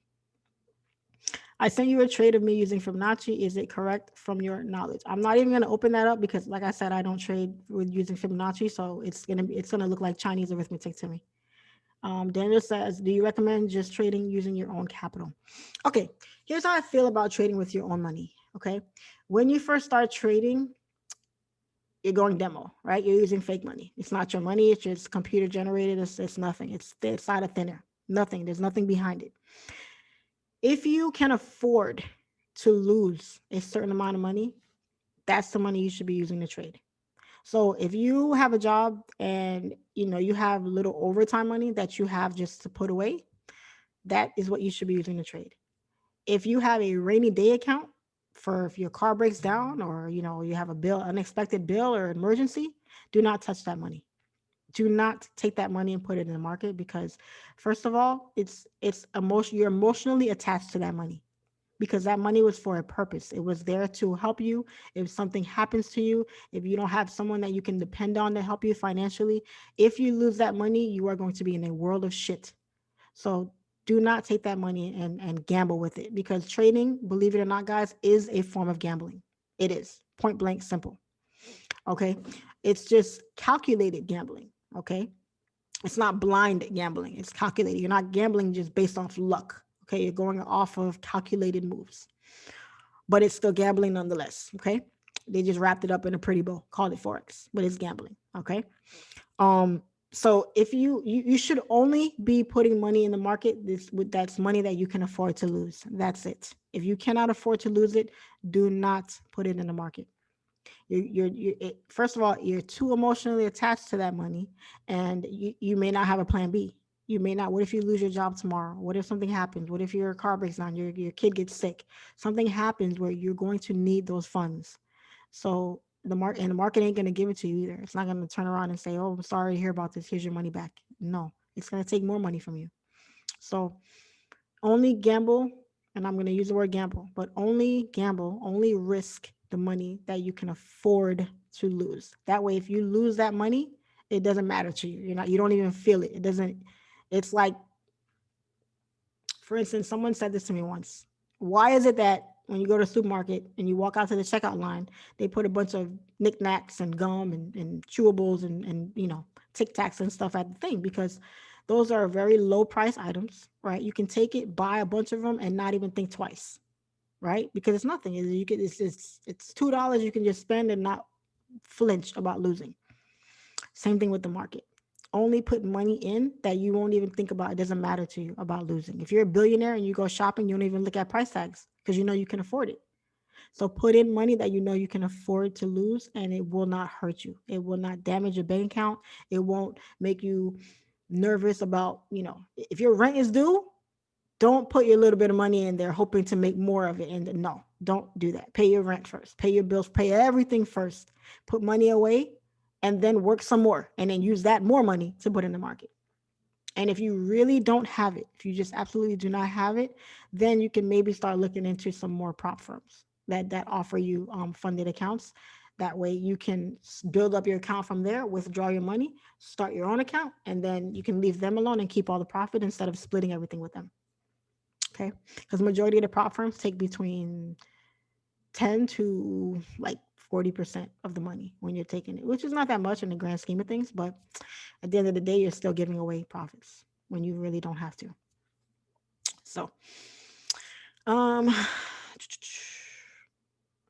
I sent you a trade of me using Fibonacci. Is it correct from your knowledge? I'm not even going to open that up because, like I said, I don't trade with using Fibonacci, so it's gonna look like Chinese arithmetic to me. Daniel says, do you recommend just trading using your own capital? Okay, here's how I feel about trading with your own money. Okay, when you first start trading, you're going demo, right? You're using fake money. It's not your money. It's just computer generated. It's nothing. It's out of thin air. Nothing. There's nothing behind it. If you can afford to lose a certain amount of money, that's the money you should be using to trade. So if you have a job and you have little overtime money that you have just to put away, that is what you should be using to trade. If you have a rainy day account for if your car breaks down, or you have a unexpected bill or emergency, do not touch that money. Do not take that money and put it in the market, because first of all, you're emotionally attached to that money, because that money was for a purpose. It was there to help you if something happens to you, if you don't have someone that you can depend on to help you financially. If you lose that money, you are going to be in a world of shit. So do not take that money and gamble with it, because trading, believe it or not, guys, is a form of gambling. It is point blank simple. Okay. It's just calculated gambling. Okay. It's not blind gambling. It's calculated. You're not gambling just based off luck. Okay. You're going off of calculated moves, but it's still gambling nonetheless. Okay. They just wrapped it up in a pretty bow, called it Forex, but it's gambling. Okay. Um, so if you should only be putting money in the market, that's money that you can afford to lose. That's it. If you cannot afford to lose it, do not put it in the market. First of all, you're too emotionally attached to that money, and you may not have a plan B. You may not. What if you lose your job tomorrow? What if something happens? What if your car breaks down? Your kid gets sick? Something happens where you're going to need those funds. So the market ain't going to give it to you either. It's not going to turn around and say, "Oh, I'm sorry to hear about this. Here's your money back." No, it's going to take more money from you. So only gamble, and I'm going to use the word gamble, but only gamble, only risk the money that you can afford to lose. That way, if you lose that money, it doesn't matter to you. You don't even feel it. It doesn't, it's like, for instance, someone said this to me once. Why is it that when you go to the supermarket and you walk out to the checkout line, they put a bunch of knickknacks and gum and chewables and Tic Tacs and stuff at the thing? Because those are very low price items, right? You can take it, buy a bunch of them, and not even think twice, right? Because it's nothing. It's $2 you can just spend and not flinch about losing. Same thing with the market. Only put money in that you won't even think about. It doesn't matter to you about losing. If you're a billionaire and you go shopping, you don't even look at price tags because you know you can afford it. So put in money that you know you can afford to lose, and it will not hurt you. It will not damage your bank account. It won't make you nervous about, if your rent is due, don't put your little bit of money in there hoping to make more of it. And no, don't do that. Pay your rent first, pay your bills, pay everything first, put money away, and then work some more, and then use that more money to put in the market. And if you really don't have it, if you just absolutely do not have it, then you can maybe start looking into some more prop firms that offer you funded accounts. That way you can build up your account from there, withdraw your money, start your own account, and then you can leave them alone and keep all the profit instead of splitting everything with them. Okay. Because the majority of the prop firms take between 10 to like 40% of the money when you're taking it, which is not that much in the grand scheme of things. But at the end of the day, you're still giving away profits when you really don't have to. So, um,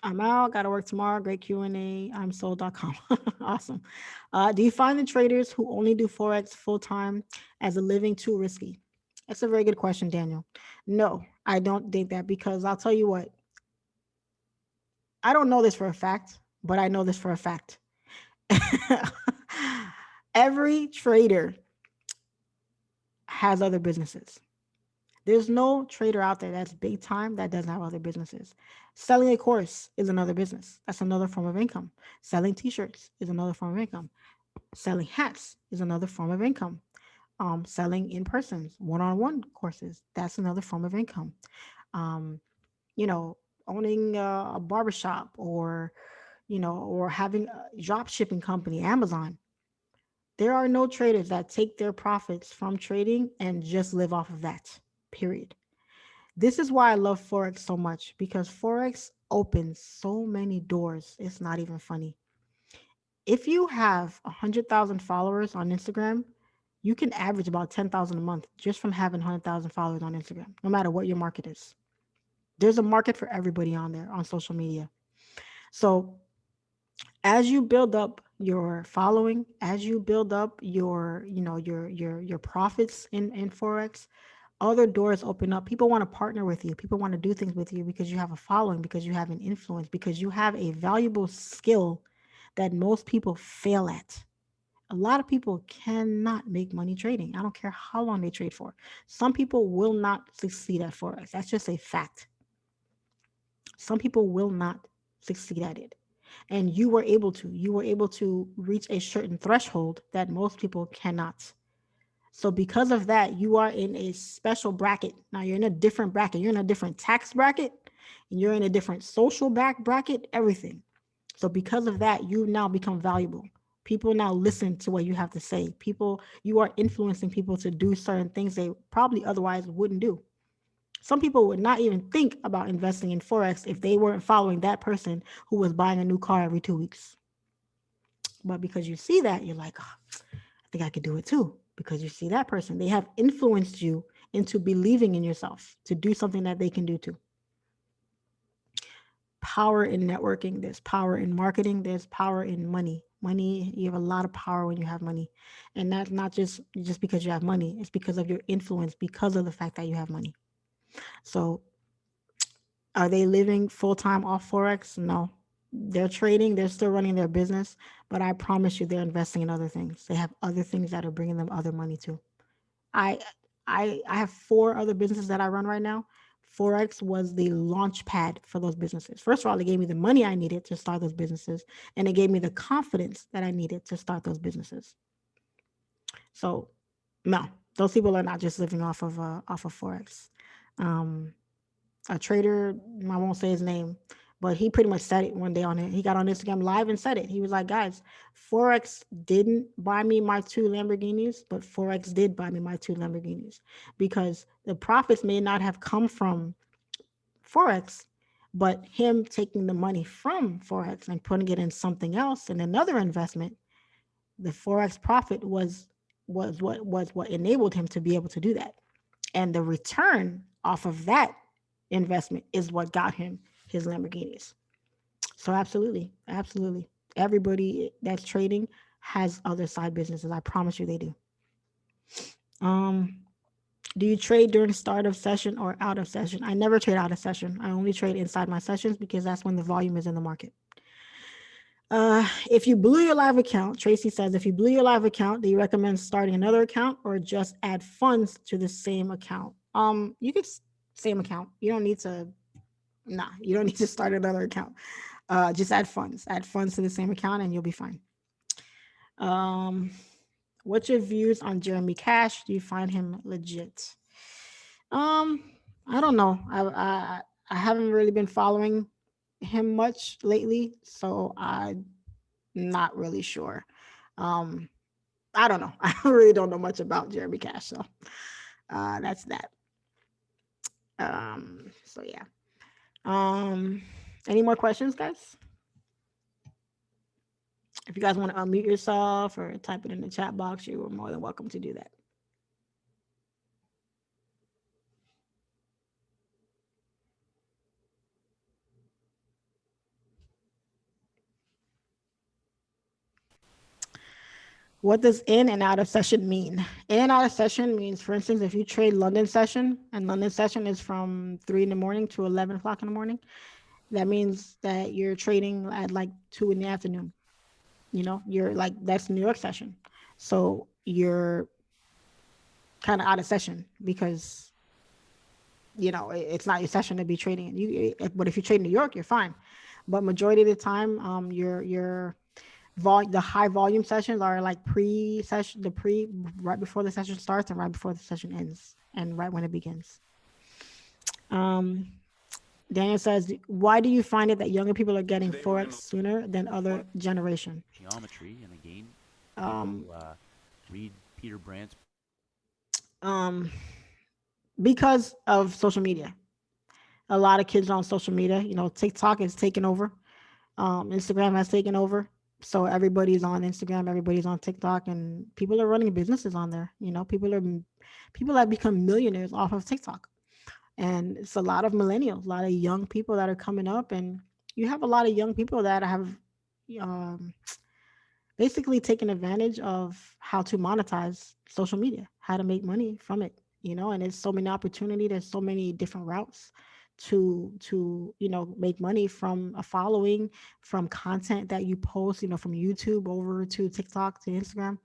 I'm out. Got to work tomorrow. Great Q&A. I'm sold.com. Awesome. Do you find the traders who only do Forex full time as a living too risky? That's a very good question, Daniel. No, I don't think that, because I'll tell you what, I don't know this for a fact, but I know this for a fact. Every trader has other businesses. There's no trader out there that's big time that doesn't have other businesses. Selling a course is another business. That's another form of income. Selling t-shirts is another form of income. Selling hats is another form of income. Selling in persons, one-on-one courses, that's another form of income. Um, you know, owning a barbershop, or having a drop shipping company, Amazon. There are no traders that take their profits from trading and just live off of that, period. This is why I love Forex so much, because Forex opens so many doors. It's not even funny. If you have 100,000 followers on Instagram, you can average about 10,000 a month just from having 100,000 followers on Instagram, no matter what your market is. There's a market for everybody on there on social media. So as you build up your following, as you build up your profits in Forex, other doors open up. People want to partner with you. People want to do things with you because you have a following, because you have an influence, because you have a valuable skill that most people fail at. A lot of people cannot make money trading. I don't care how long they trade for. Some people will not succeed at Forex. That's just a fact. Some people will not succeed at it. And you were able to. You were able to reach a certain threshold that most people cannot. So because of that, you are in a special bracket. Now you're in a different bracket. You're in a different tax bracket, and you're in a different social bracket, everything. So because of that, you now become valuable. People now listen to what you have to say. You are influencing people to do certain things they probably otherwise wouldn't do. Some people would not even think about investing in Forex if they weren't following that person who was buying a new car every 2 weeks. But because you see that, you're like, oh, I think I could do it too. Because you see that person, they have influenced you into believing in yourself to do something that they can do too. Power in networking, there's power in marketing, there's power in money. Money, you have a lot of power when you have money. And that's not just because you have money. It's because of your influence, because of the fact that you have money. So are they living full time off Forex? No. They're trading, they're still running their business, but I promise you they're investing in other things. They have other things that are bringing them other money too. I I have four other businesses that I run right now. Forex was the launch pad for those businesses. First of all, it gave me the money I needed to start those businesses, and it gave me the confidence that I needed to start those businesses. So, no, those people are not just living off of Forex. Um, a trader, I won't say his name, but he pretty much said it one day on it. He got on Instagram live and said it. He was like, guys, Forex didn't buy me my two Lamborghinis, but Forex did buy me my two Lamborghinis because the profits may not have come from Forex, but him taking the money from Forex and putting it in something else in another investment, the Forex profit was what enabled him to be able to do that. And the return off of that investment is what got him his Lamborghinis. So absolutely, absolutely. Everybody that's trading has other side businesses. I promise you they do. Um, do you trade during the start of session or out of session? I never trade out of session. I only trade inside my sessions because that's when the volume is in the market. If you blew your live account, Tracy says, if you blew your live account, do you recommend starting another account or just add funds to the same account? You could same account. You don't need to. Nah, you don't need to start another account. Just add funds. Add funds to the same account, and you'll be fine. Um, what's your views on Jeremy Cash? Do you find him legit? Um, I don't know. I haven't really been following him much lately, so I'm not really sure. Um, I don't know. I really don't know much about Jeremy Cash, so that's that. So yeah. Um, any more questions, guys? If you guys want to unmute yourself or type it in the chat box, you are more than welcome to do that. What does in and out of session mean? In and out of session means, for instance, if you trade London session and London session is from 3 in the morning to 11 o'clock in the morning, that means that you're trading at like 2 in the afternoon. You know, you're like, that's New York session. So you're kind of out of session because, it's not your session to be trading. But if you trade in New York, you're fine. But majority of the time, the high volume sessions are like pre-session, right before the session starts and right before the session ends and right when it begins. Um, Daniel says, why do you find it that younger people are getting Forex sooner than other generation? Geometry, and again, Um, people read Peter Brandt's. um, because of social media. A lot of kids are on social media. TikTok is taking over. Instagram has taken over. So everybody's on Instagram, everybody's on TikTok, and people are running businesses on there. People have become millionaires off of TikTok, and it's a lot of millennials, a lot of young people that are coming up, and you have a lot of young people that have um, basically taken advantage of how to monetize social media, how to make money from it. And there's so many opportunity. There's so many different routes to make money from a following, from content that you post, from YouTube over to TikTok to Instagram.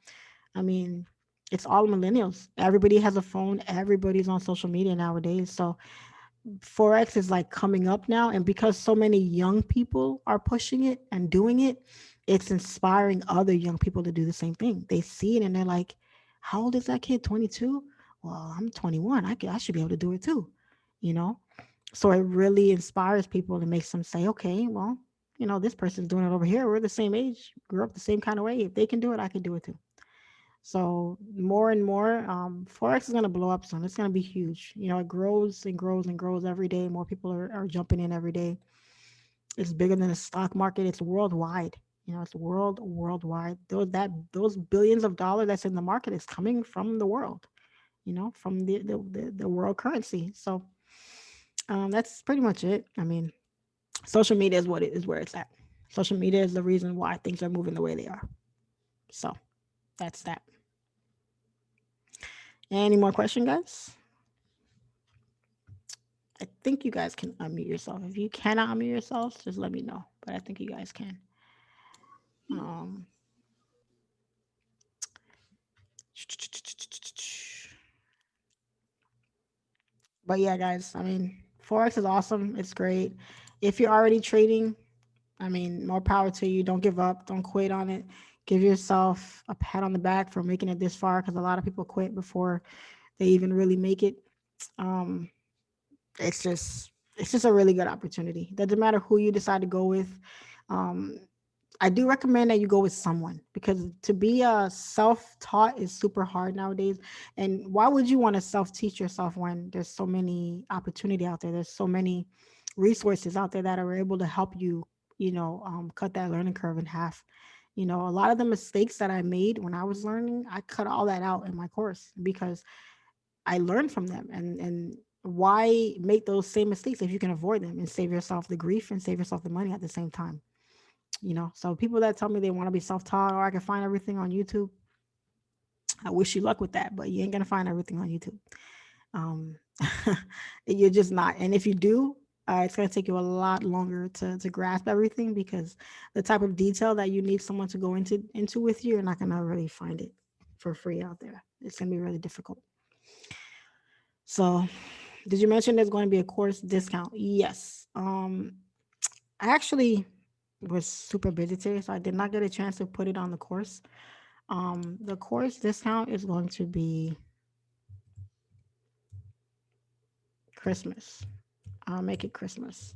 I mean, it's all millennials. Everybody has a phone. Everybody's on social media nowadays. So Forex is like coming up now. And because so many young people are pushing it and doing it, it's inspiring other young people to do the same thing. They see it and they're like, how old is that kid? 22? Well, I'm 21. I should be able to do it too. You know? So it really inspires people and makes them say, okay, well, this person's doing it over here. We're the same age, grew up the same kind of way. If they can do it, I can do it too. So more and more, Forex is going to blow up soon. It's going to be huge. It grows and grows and grows every day. More people are jumping in every day. It's bigger than the stock market. It's worldwide. It's worldwide. Those billions of dollars that's in the market is coming from the world. From the world currency. So that's pretty much it. I mean, social media is what it is where it's at. Social media is the reason why things are moving the way they are. So that's that. Any more question, guys? I think you guys can unmute yourself. If you cannot unmute yourselves, just let me know. But I think you guys can. Um, but yeah, guys, I mean, Forex is awesome. It's great. If you're already trading, I mean, more power to you. Don't give up. Don't quit on it. Give yourself a pat on the back for making it this far because a lot of people quit before they even really make it. Um, it's just a really good opportunity. Doesn't matter who you decide to go with. Um, I do recommend that you go with someone because to be a self-taught is super hard nowadays. And why would you want to self-teach yourself when there's so many opportunity out there? There's so many resources out there that are able to help you, cut that learning curve in half. A lot of the mistakes that I made when I was learning, I cut all that out in my course because I learned from them. And why make those same mistakes if you can avoid them and save yourself the grief and save yourself the money at the same time? So people that tell me they want to be self-taught or I can find everything on YouTube, I wish you luck with that, but you ain't gonna find everything on YouTube. um you're just not. And if you do, it's going to take you a lot longer to grasp everything because the type of detail that you need someone to go into with you, you're not going to really find it for free out there. It's going to be really difficult. So did you mention there's going to be a course discount? Yes. I actually was super busy today, so I did not get a chance to put it on the course. The course discount is going to be Christmas. I'll make it Christmas.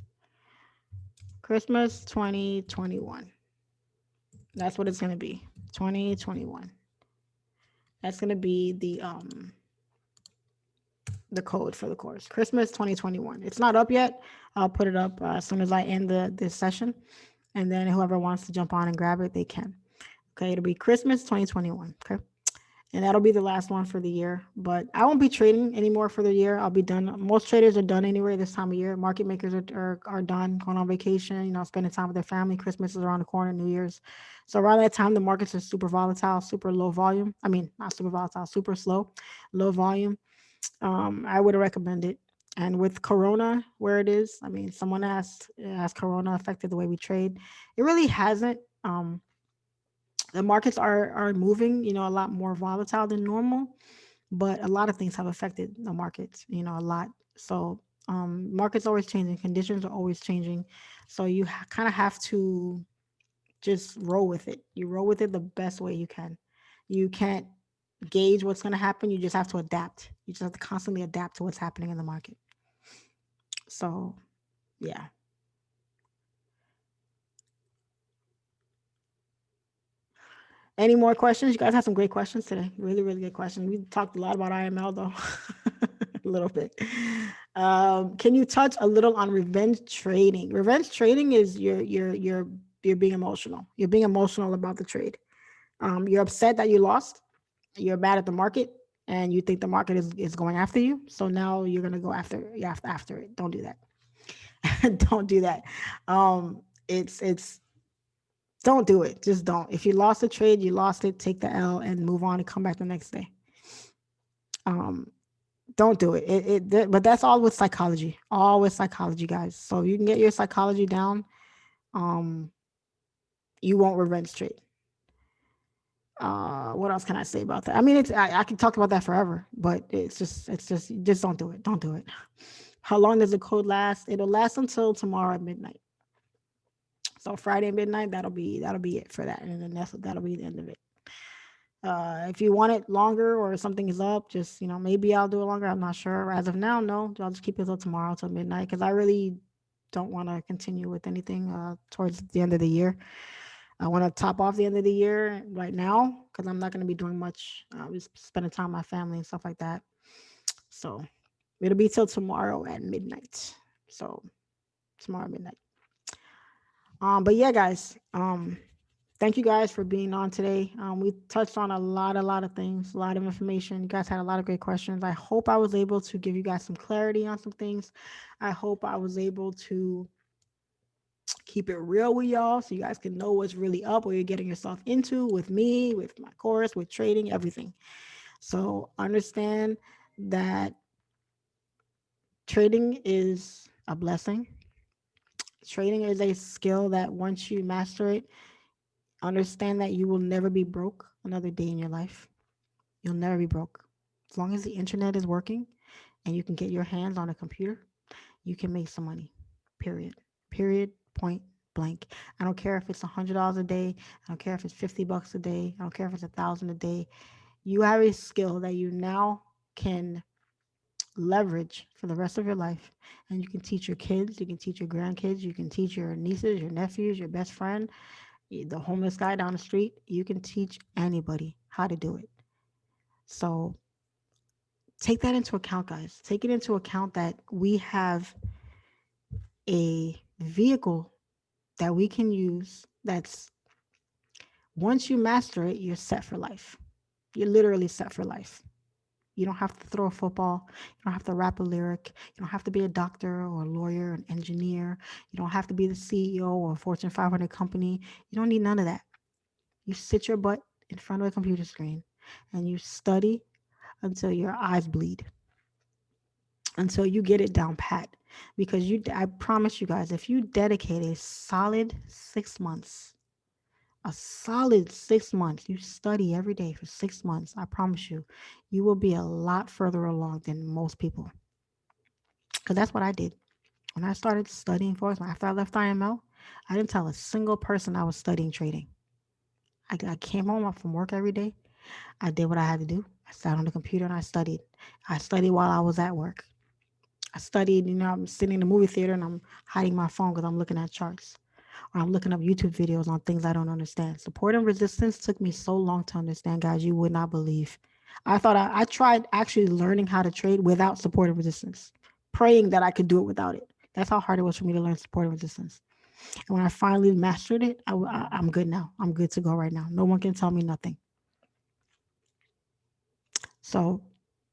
Christmas 2021. That's what it's going to be. 2021. That's going to be the code for the course. Christmas 2021. It's not up yet. I'll put it up as soon as I end this session, and then whoever wants to jump on and grab it, they can. Okay, it'll be Christmas 2021. Okay. And that'll be the last one for the year. But I won't be trading anymore for the year. I'll be done. Most traders are done anyway this time of year. Market makers are done, going on vacation, spending time with their family. Christmas is around the corner, New Year's. So around that time, the markets are super volatile, super low volume. I mean, not super volatile, super slow, low volume. I would recommend it. And with Corona, where it is, I mean, someone asked, has Corona affected the way we trade? It really hasn't. The markets are moving, a lot more volatile than normal, but a lot of things have affected the markets, a lot. So markets always changing, conditions are always changing. So you kind of have to just roll with it. You roll with it the best way you can. You can't gauge what's going to happen. You just have to adapt. You just have to constantly adapt to what's happening in the market. So yeah. Any more questions? You guys had some great questions today. Really, really good questions. We talked a lot about IML though, a little bit. Can you touch a little on revenge trading? Revenge trading is you're being emotional. You're being emotional about the trade. You're upset that you lost. You're mad at the market, and you think the market is going after you. So now you're gonna go after it. Don't do that. Don't do that. It's don't do it. Just don't. If you lost a trade, you lost it. Take the L and move on and come back the next day. Um, don't do it. But that's all with psychology. All with psychology, guys. So if you can get your psychology down, um, you won't revenge trade. What else can I say about that? I mean, I can talk about that forever, but just don't do it. Don't do it. How long does the code last? It'll last until tomorrow at midnight. So Friday midnight, that'll be it for that, and then that'll be the end of it. If you want it longer or something is up, just maybe I'll do it longer. I'm not sure. As of now, no. I'll just keep it till tomorrow till midnight because I really don't want to continue with anything towards the end of the year. I want to top off the end of the year right now because I'm not going to be doing much. Just spending time with my family and stuff like that. So it'll be till tomorrow at midnight. So tomorrow midnight. But yeah, guys. Thank you guys for being on today. We touched on a lot of things, a lot of information. You guys had a lot of great questions. I hope I was able to give you guys some clarity on some things. I hope I was able to keep it real with y'all so you guys can know what's really up, what you're getting yourself into with me, with my course, with trading, everything. So understand that trading is a blessing. Trading is a skill that once you master it, understand that you will never be broke another day in your life. You'll never be broke. As long as the internet is working and you can get your hands on a computer, you can make some money. Period. Period. Point blank. I don't care if it's $100 a day. I don't care if it's $50 a day. I don't care if it's 1,000 a day. You have a skill that you now can leverage for the rest of your life. And you can teach your kids, you can teach your grandkids, you can teach your nieces, your nephews, your best friend, the homeless guy down the street. You can teach anybody how to do it. So take that into account, guys. Take it into account that we have a vehicle that we can use that's once you master it, you're set for life. You're literally set for life. You don't have to throw a football. You don't have to rap a lyric. You don't have to be a doctor or a lawyer, an engineer. You don't have to be the CEO of a Fortune 500 company. You don't need none of that. You sit your butt in front of a computer screen and you study until your eyes bleed, until you get it down pat. Because I promise you guys, if you dedicate a solid 6 months, you study every day for 6 months, I promise you, you will be a lot further along than most people. Because that's what I did. When I started studying Forex, after I left IML, I didn't tell a single person I was studying trading. I came home from work every day. I did what I had to do. I sat on the computer and I studied. I studied while I was at work. I studied, I'm sitting in the movie theater and I'm hiding my phone because I'm looking at charts. Or I'm looking up YouTube videos on things I don't understand. Support and resistance took me so long to understand, guys, you would not believe. I tried actually learning how to trade without support and resistance, praying that I could do it without it. That's how hard it was for me to learn support and resistance. And when I finally mastered it, I'm good now. I'm good to go right now. No one can tell me nothing. So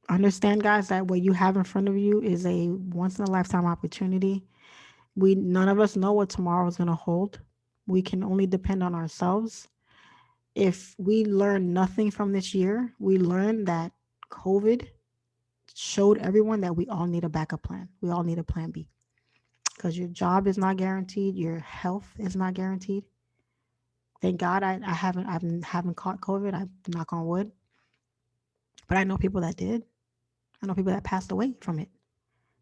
understand, guys, that what you have in front of you is a once in a lifetime opportunity. None of us know what tomorrow is going to hold. We can only depend on ourselves. If we learn nothing from this year, we learned that COVID showed everyone that we all need a backup plan. We all need a plan B because your job is not guaranteed. Your health is not guaranteed. Thank God I haven't caught COVID. I knock on wood, but I know people that did. I know people that passed away from it.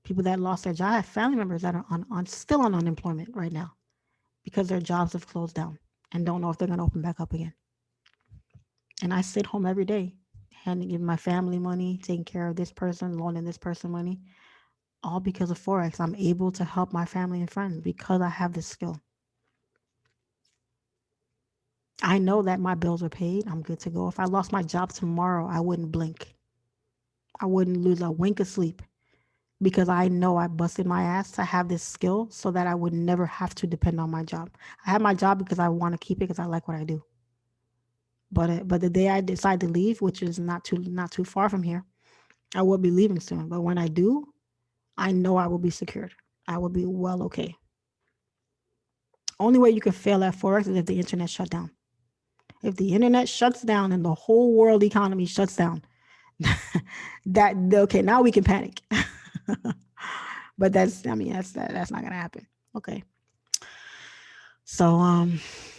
People that lost their job. I have family members that are still on unemployment right now because their jobs have closed down and don't know if they're going to open back up again. And I sit home every day, handing giving my family money, taking care of this person, loaning this person money, all because of Forex. I'm able to help my family and friends because I have this skill. I know that my bills are paid. I'm good to go. If I lost my job tomorrow, I wouldn't blink. I wouldn't lose a wink of sleep because I know I busted my ass to have this skill so that I would never have to depend on my job. I have my job because I want to keep it because I like what I do. But the day I decide to leave, which is not too far from here, I will be leaving soon. But when I do, I know I will be secured. I will be well okay. Only way you can fail at Forex is if the internet shut down. If the internet shuts down and the whole world economy shuts down, okay, now we can panic. But that's not gonna happen. Okay. So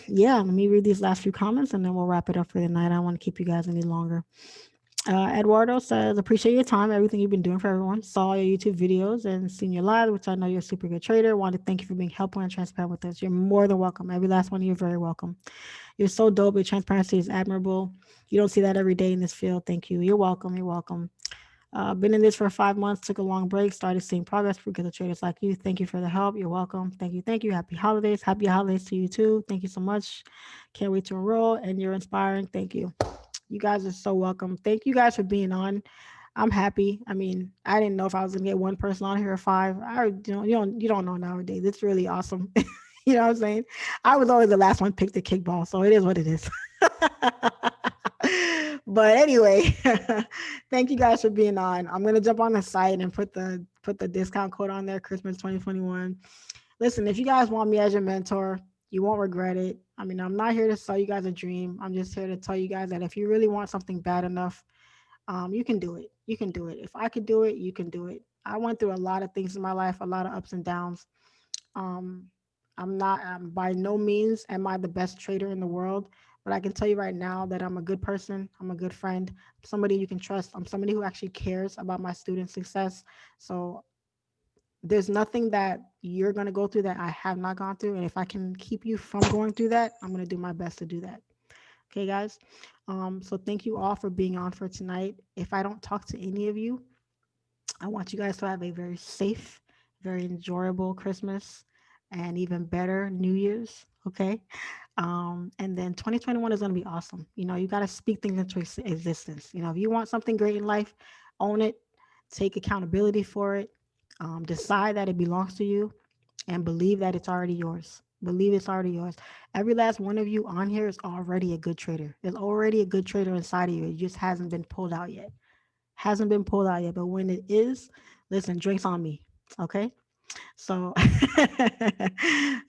yeah, let me read these last few comments and then we'll wrap it up for the night. I don't want to keep you guys any longer. Eduardo says, appreciate your time, everything you've been doing for everyone. Saw your YouTube videos and seen your live, which I know you're a super good trader. Want to thank you for being helpful and transparent with us. You're more than welcome. Every last one of you are very welcome. You're so dope. Your transparency is admirable. You don't see that every day in this field. Thank you. You're welcome. You're welcome. Been in this for 5 months, took a long break, started seeing progress because of traders like you. Thank you for the help. You're welcome. Thank you. Thank you. Happy holidays. Happy holidays to you too. Thank you so much. Can't wait to enroll and you're inspiring. Thank you. You guys are so welcome. Thank you guys for being on. I'm happy. I mean, I didn't know if I was gonna get one person on here or five. You don't know nowadays. It's really awesome. You know what I'm saying? I was always the last one picked to kickball, so it is what it is. But anyway, thank you guys for being on. I'm gonna jump on the site and put the discount code on there, Christmas 2021. Listen, if you guys want me as your mentor, you won't regret it. I mean, I'm not here to sell you guys a dream. I'm just here to tell you guys that if you really want something bad enough, you can do it. You can do it. If I could do it, you can do it. I went through a lot of things in my life, a lot of ups and downs. Um, I'm not, by no means am I the best trader in the world, but I can tell you right now that I'm a good person. I'm a good friend, somebody you can trust. I'm somebody who actually cares about my students' success. So there's nothing that you're going to go through that I have not gone through. And if I can keep you from going through that, I'm going to do my best to do that. Okay, guys. So thank you all for being on for tonight. If I don't talk to any of you, I want you guys to have a very safe, very enjoyable Christmas and even better New Year's. Okay. And then 2021 is going to be awesome. You know, you got to speak things into existence. You know, if you want something great in life, own it, take accountability for it, decide that it belongs to you, and believe that it's already yours. Believe it's already yours. Every last one of you on here is already a good trader. There's already a good trader inside of you. It just hasn't been pulled out yet. Hasn't been pulled out yet. But when it is, listen, drinks on me. Okay. So,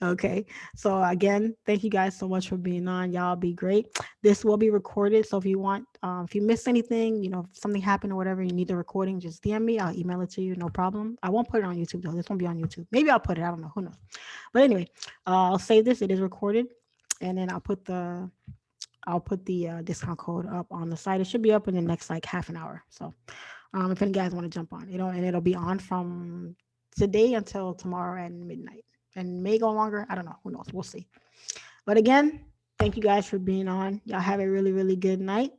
okay. So again, thank you guys so much for being on. Y'all be great. This will be recorded. So if you want, if you miss anything, you know, if something happened or whatever, you need the recording, just DM me. I'll email it to you. No problem. I won't put it on YouTube though. This won't be on YouTube. Maybe I'll put it. I don't know. Who knows? But anyway, I'll save this. It is recorded, and then I'll put the discount code up on the site. It should be up in the next like half an hour. So if any guys want to jump on, and it'll be on from today until tomorrow at midnight, and may go longer. I don't know. Who knows? We'll see. But again, thank you guys for being on. Y'all have a really, really good night.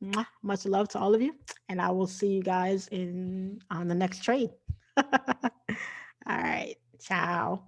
Mwah. Much love to all of you, and I will see you guys in on the next trade. All right. Ciao.